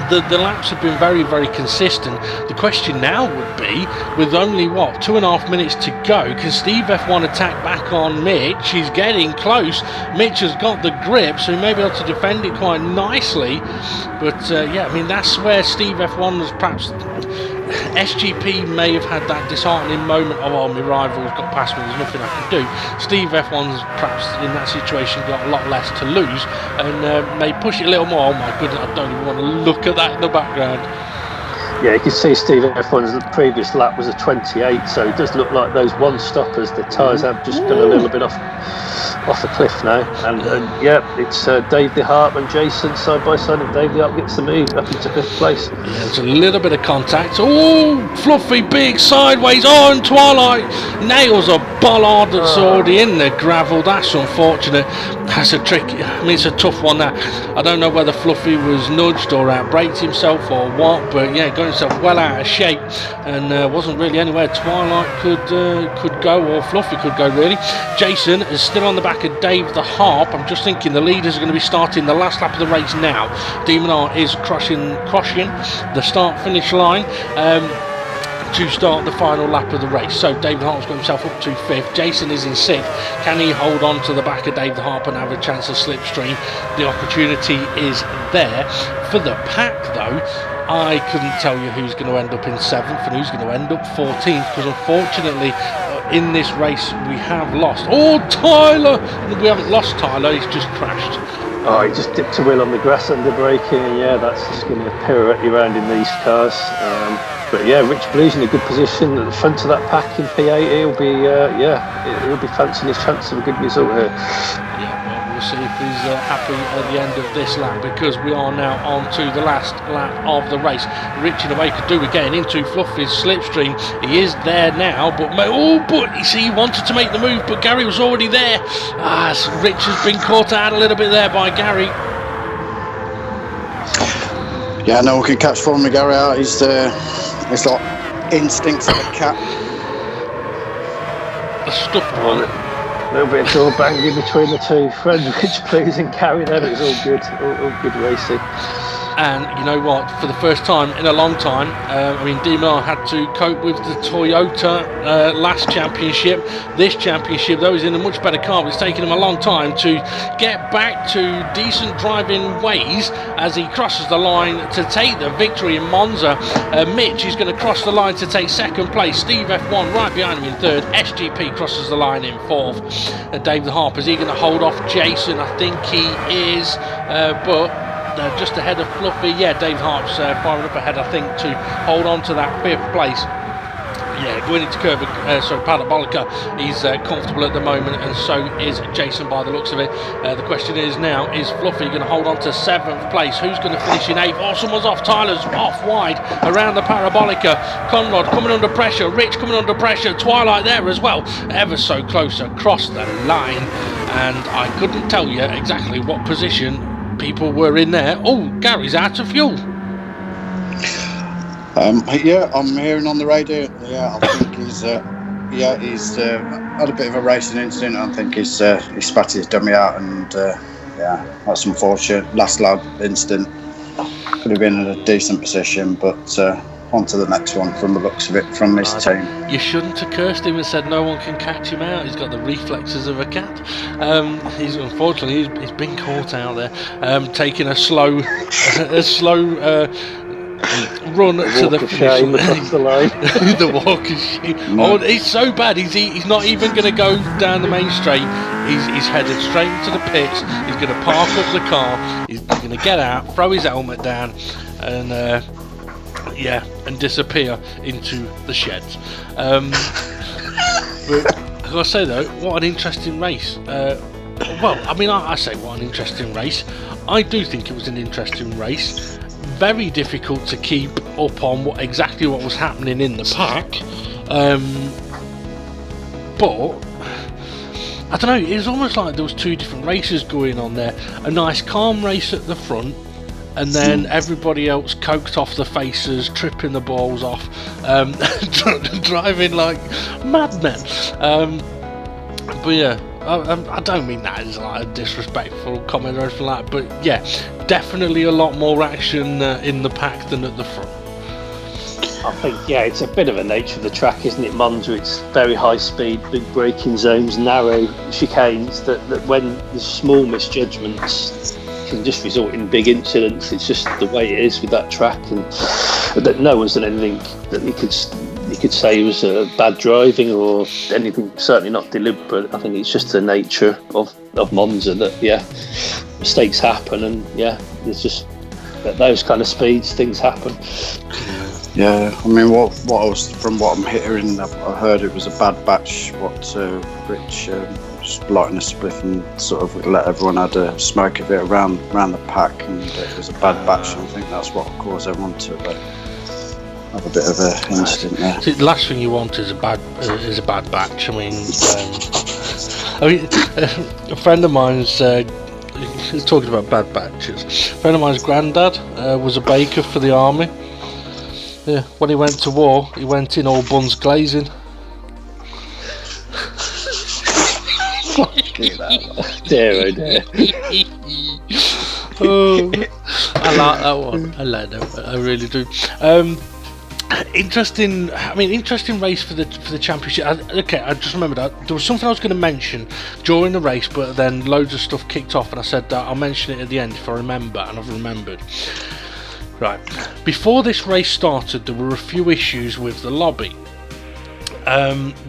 the laps have been very, very consistent. The question now would be, with only 2.5 minutes to go, can Steve F1 attack back on Mitch? He's getting close. Mitch has got the grip, so he may be able to defend it quite nicely. But yeah, I mean, that's where Steve F1 was perhaps... SGP may have had that disheartening moment of, oh, my rival's got past me, there's nothing I can do. Steve F1's perhaps in that situation got a lot less to lose, and may push it a little more. Oh my goodness, I don't even want to look at that in the background. Yeah, you can see Steve F1's previous lap was a 28, so it does look like those 1-stoppers, the tyres have just gone a little bit off the cliff now. And yeah, it's Dave the Harp and Jason side by side, and Dave the Harp gets the move up into 5th place. Yeah, there's a little bit of contact. Oh, Fluffy, big sideways. Oh, and Twilight nails a bollard that's already in the gravel. That's unfortunate. That's a trick. I mean, it's a tough one. That I don't know whether Fluffy was nudged or outbraked himself or what, but yeah, got himself well out of shape, and wasn't really anywhere Twilight could go, or Fluffy could go really. Jason is still on the back of Dave the Harp. I'm just thinking the leaders are going to be starting the last lap of the race now. Demonar is crossing the start-finish line to start the final lap of the race. So Dave the Harp's got himself up to 5th. Jason is in 6th. Can he hold on to the back of Dave the Harp and have a chance of slipstream? The opportunity is there. For the pack though, I couldn't tell you who's going to end up in 7th and who's going to end up 14th, because unfortunately in this race we have lost. Oh, Tyler! We haven't lost Tyler, he's just crashed. Oh, he just dipped a wheel on the grass under braking, and yeah, that's just going to pirouette you around in these cars. But yeah, Rich Blue's in a good position at the front of that pack in P8. He'll be fancying his chance of a good result here. Yeah, well, we'll see if he's happy at the end of this lap, because we are now on to the last lap of the race. Rich in a way could do with getting into Fluffy's slipstream. He is there now, but you see, he wanted to make the move, but Gary was already there. So Rich has been caught out a little bit there by Gary. Yeah, no one can catch for me, Gary out. It's like instincts of a cat. A stuffed one. A little bit of door banging between the two friends, Rich Blues and Gary there. It was all good, all good racing. And you know what, for the first time in a long time, Demonar had to cope with the Toyota last championship. This championship, though, he's in a much better car, but it's taken him a long time to get back to decent driving ways as he crosses the line to take the victory in Monza. Mitch is going to cross the line to take 2nd place. Steve F1 right behind him in 3rd. SGP crosses the line in 4th. Dave the Harp, is he going to hold off Jason? I think he is, but just ahead of Fluffy. Yeah, Dave Harp's firing up ahead, I think, to hold on to that 5th place. going into curve, Parabolica, he's comfortable at the moment, and so is Jason by the looks of it. The question is now, is Fluffy going to hold on to 7th place? Who's going to finish in 8th? Oh, someone's off. Tyler's off wide around the Parabolica. Conrad coming under pressure. Rich coming under pressure. Twilight there as well. Ever so close across the line. And I couldn't tell you exactly what position people were in there. Oh, Gary's out of fuel. Yeah, I'm hearing on the radio. Yeah, I think he's had a bit of a racing incident. I think he spat his dummy out, and that's unfortunate. Last lap incident, could have been in a decent position, but on to the next one from the looks of it from his team. You shouldn't have cursed him and said no one can catch him out. He's got the reflexes of a cat. He's been caught out there, taking a slow run to the shame across the line. The walk of shame. No. Oh, it's so bad. He's not even going to go down the main straight. He's headed straight into the pits. He's going to park up the car. He's going to get out, throw his helmet down, and and disappear into the sheds. But I gotta say though, what an interesting race. I say what an interesting race. I do think it was an interesting race. Very difficult to keep up on exactly what was happening in the pack, but I don't know, it was almost like there was two different races going on there. A nice calm race at the front, and then everybody else coked off the faces, tripping the balls off, driving like madmen. But yeah, I don't mean that as like a disrespectful comment or anything like that, but yeah, definitely a lot more action in the pack than at the front. I think, it's a bit of a nature of the track, isn't it, Monza? It's very high speed, big braking zones, narrow chicanes, that when there's small misjudgments can just result in big incidents. It's just the way it is with that track, and that no one's done anything that you could say was bad driving or anything, certainly not deliberate. I think it's just the nature of Monza that, mistakes happen, and there's just at those kind of speeds, things happen. Yeah, I mean, what I'm hearing, I heard it was a bad batch. Rich just lighting a spliff and sort of let everyone have a smoke of it around the pack, and it was a bad batch. And I think that's what caused everyone to have a bit of an incident there. See, the last thing you want is a bad batch. I mean, a friend of mine's talking about bad batches. A friend of mine's granddad was a baker for the army. Yeah, when he went to war, he went in all buns glazing. Dear, oh dear. Oh, I like that one. I like that one. I really do. Interesting race for the championship. I just remembered that there was something I was going to mention during the race, but then loads of stuff kicked off, and I said that I'll mention it at the end if I remember, and I've remembered. Right, before this race started, there were a few issues with the lobby,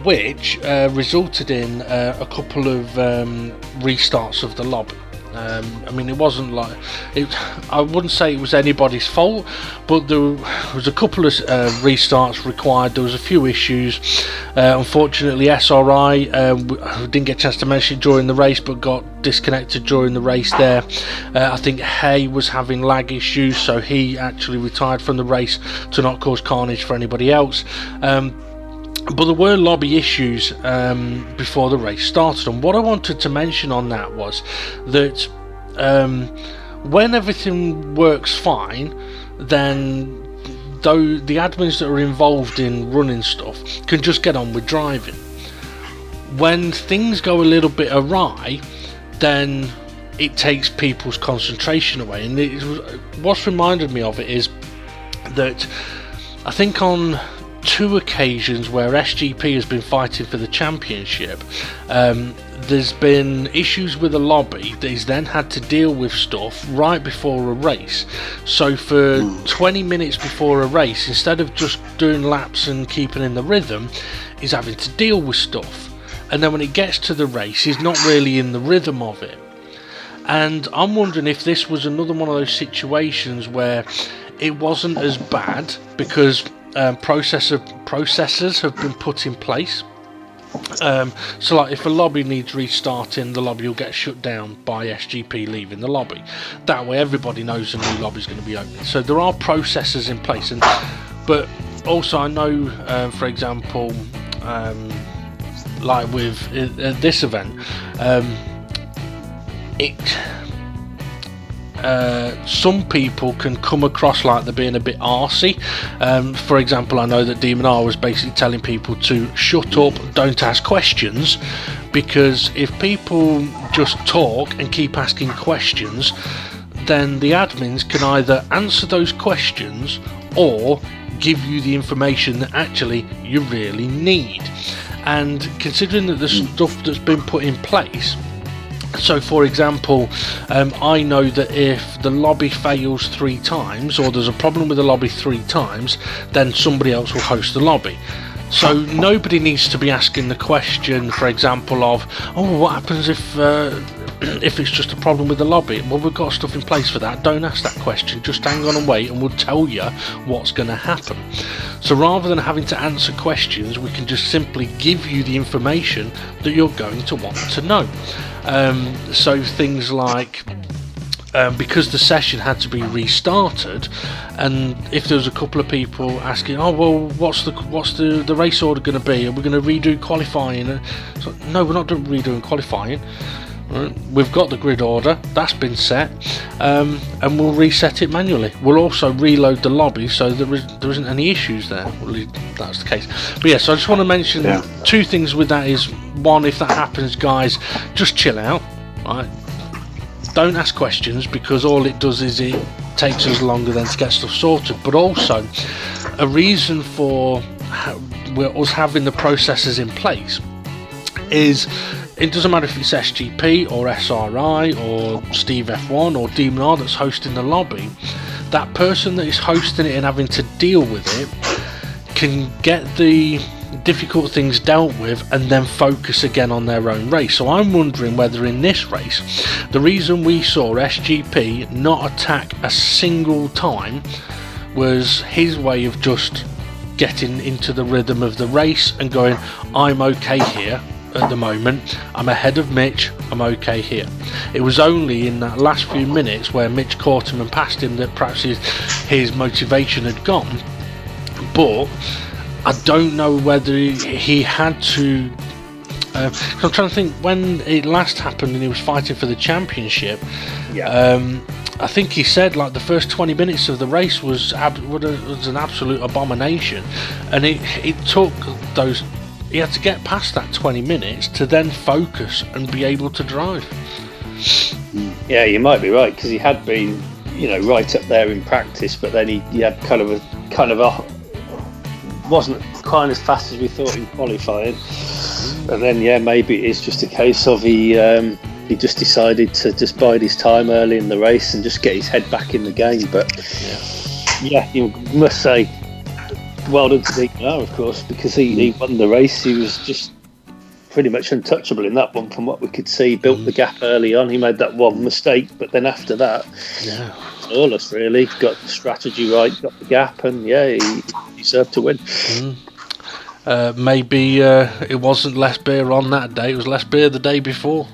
which resulted in a couple of restarts of the lobby. It wasn't like I wouldn't say it was anybody's fault, but there was a couple of restarts required. There was a few issues. Unfortunately, SRI didn't get a chance to mention it during the race, but got disconnected during the race there. I think Hay was having lag issues, so he actually retired from the race to not cause carnage for anybody else. But there were lobby issues before the race started, and what I wanted to mention on that was that when everything works fine, then though the admins that are involved in running stuff can just get on with driving. When things go a little bit awry, then it takes people's concentration away, and what's reminded me of it is that I think on 2 occasions where SGP has been fighting for the championship, there's been issues with the lobby that he's then had to deal with stuff right before a race. So for 20 minutes before a race, instead of just doing laps and keeping in the rhythm, he's having to deal with stuff, and then when it gets to the race, he's not really in the rhythm of it. And I'm wondering if this was another one of those situations where it wasn't as bad, because processors have been put in place. So like if a lobby needs restarting, the lobby will get shut down by SGP leaving the lobby. That way everybody knows a new lobby is going to be opening. So there are processes in place, but also I know, for example, like with this event, some people can come across like they're being a bit arsey. For example, I know that Demon R was basically telling people to shut up, don't ask questions, because if people just talk and keep asking questions, then the admins can either answer those questions or give you the information that actually you really need. And considering that the stuff that's been put in place, so for example, I know that if the lobby fails 3 times, or there's a problem with the lobby 3 times, then somebody else will host the lobby. So nobody needs to be asking the question, for example, of, oh, what happens if it's just a problem with the lobby? Well, we've got stuff in place for that. Don't ask that question, just hang on and wait, and we'll tell you what's going to happen. So rather than having to answer questions, we can just simply give you the information that you're going to want to know. So things like, because the session had to be restarted, and if there was a couple of people asking, oh well, what's the race order going to be? Are we going to redo qualifying? So, no, we're not redoing qualifying. Right. We've got the grid order, that's been set, and we'll reset it manually. We'll also reload the lobby so there isn't any issues there. Well, that's the case. But yeah, so I just want to mention 2 things with that. Is one, if that happens, guys, just chill out, right? Don't ask questions, because all it does is it takes us longer then to get stuff sorted. But also, a reason for us having the processes in place is, it doesn't matter if it's SGP or SRI or Steve F1 or Demon R that's hosting the lobby, that person that is hosting it and having to deal with it can get the difficult things dealt with and then focus again on their own race. So I'm wondering whether in this race, the reason we saw SGP not attack a single time was his way of just getting into the rhythm of the race and going, I'm okay here at the moment, I'm ahead of Mitch, I'm okay here. It was only in that last few minutes where Mitch caught him and passed him that perhaps his motivation had gone. But I don't know whether he had to. I'm trying to think when it last happened and he was fighting for the championship. I think he said like the first 20 minutes of the race was an absolute abomination, and it took those. He had to get past that 20 minutes to then focus and be able to drive. Yeah, you might be right, because he had been, right up there in practice, but then he had kind of a wasn't quite as fast as we thought in qualifying, and then maybe it is just a case of he just decided to just bide his time early in the race and just get his head back in the game. But you must say, well done to Dgtleague, of course, because he won the race. He was just pretty much untouchable in that one from what we could see. He built the gap early on. He made that one mistake, but then after that, flawless really. Got the strategy right, got the gap, and he deserved to win. Maybe it wasn't less beer on that day, it was less beer the day before.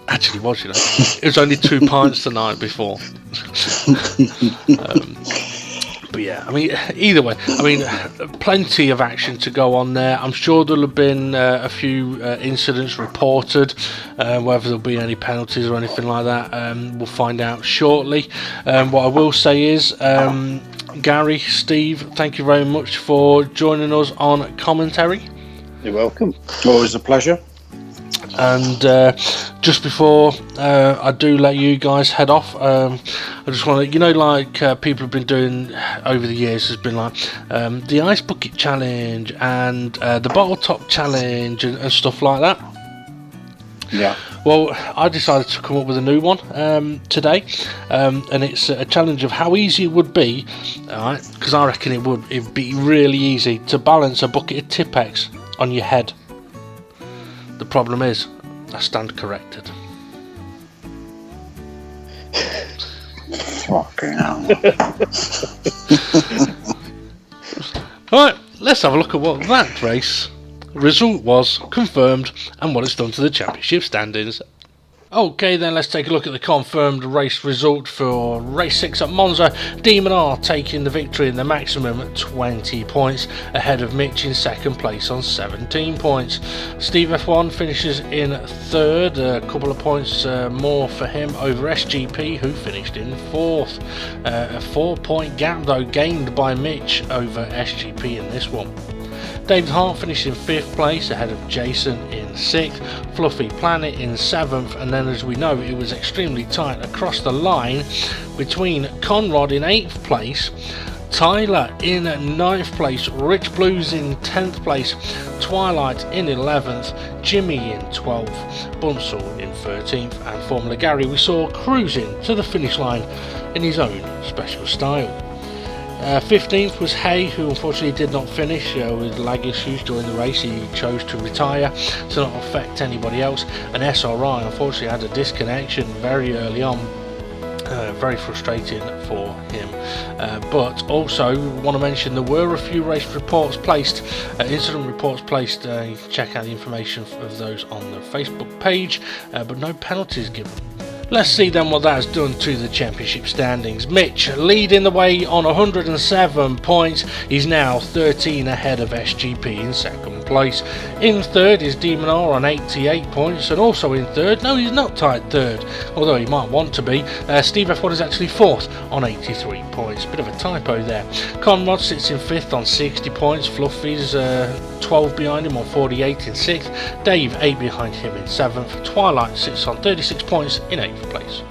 Actually, it was, it was only 2 pints the night before. But yeah, I mean, either way, I mean, plenty of action to go on there. I'm sure there'll have been a few incidents reported. Whether there'll be any penalties or anything like that, we'll find out shortly. What I will say is, Gary, Steve, thank you very much for joining us on commentary. You're welcome. Always a pleasure. And just before I do let you guys head off, I just want to, like people have been doing over the years, has been like the Ice Bucket Challenge and the Bottle Top Challenge and stuff like that. Yeah. Well, I decided to come up with a new one today, and it's a challenge of how easy it would be, because I reckon it'd be really easy to balance a bucket of Tipex on your head. The problem is, I stand corrected. Fucking hell. Right, let's have a look at what that race result was confirmed and what it's done to the championship standings. Okay, then let's take a look at the confirmed race result for race 6 at Monza. Demon R taking the victory in the maximum at 20 points, ahead of Mitch in second place on 17 points. Steve F1 finishes in third, a couple of points more for him over SGP, who finished in fourth. A 4-point gap though gained by Mitch over SGP in this one. David Hart finished in 5th place, ahead of Jason in 6th, Fluffy Planet in 7th, and then as we know it was extremely tight across the line between Conrad in 8th place, Tyler in 9th place, Rich Blues in 10th place, Twilight in 11th, Jimmy in 12th, Bunsell in 13th, and Formula Gary we saw cruising to the finish line in his own special style. 15th was Hay, who unfortunately did not finish with lag issues during the race. He chose to retire to not affect anybody else, and SRI unfortunately had a disconnection very early on. Very frustrating for him, but also want to mention there were a few race reports placed, incident reports placed. You can check out the information of those on the Facebook page, but no penalties given. Let's see then what that has done to the championship standings. Mitch leading the way on 107 points. He's now 13 ahead of SGP in second place. In third is Demon R on 88 points, and also in third, no, he's not tied third, although he might want to be. Steve F1 is actually fourth on 83 points. Bit of a typo there. Conrad sits in fifth on 60 points. Fluffy's 12 behind him on 48 in sixth. Dave 8 behind him in seventh. Twilight sits on 36 points in 8th place.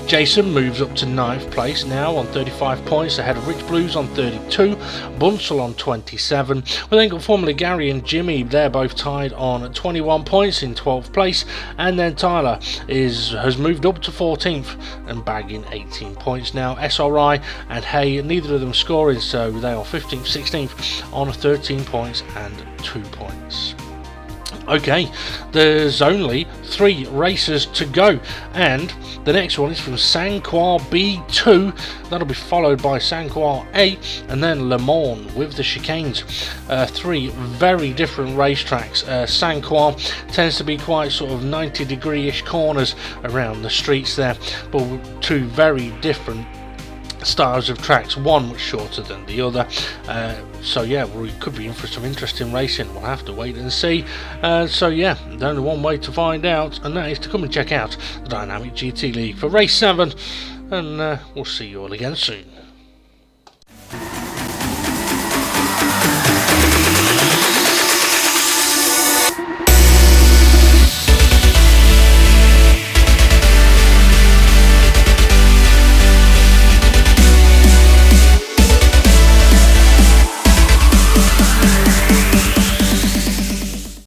Jason moves up to 9th place now on 35 points, ahead of Rich Blues on 32, Bunsell on 27. We then got Formula Gary and Jimmy, they're both tied on 21 points in 12th place, and then Tyler has moved up to 14th and bagging 18 points now. SRI and Hay, neither of them scoring, so they are 15th, 16th on 13 points and 2 points. Okay, there's only 3 races to go, and the next one is from Sanquoir B2. That'll be followed by Sanquoir A, and then Le Mans with the chicanes. 3 very different racetracks. Sanquoir tends to be quite sort of 90-degree-ish corners around the streets there, but 2 very different styles of tracks, one much shorter than the other, so yeah, we could be in for some interesting racing. We'll have to wait and see. So yeah, there's only one way to find out, and that is to come and check out the Dynamic GT League for race 7, and we'll see you all again soon.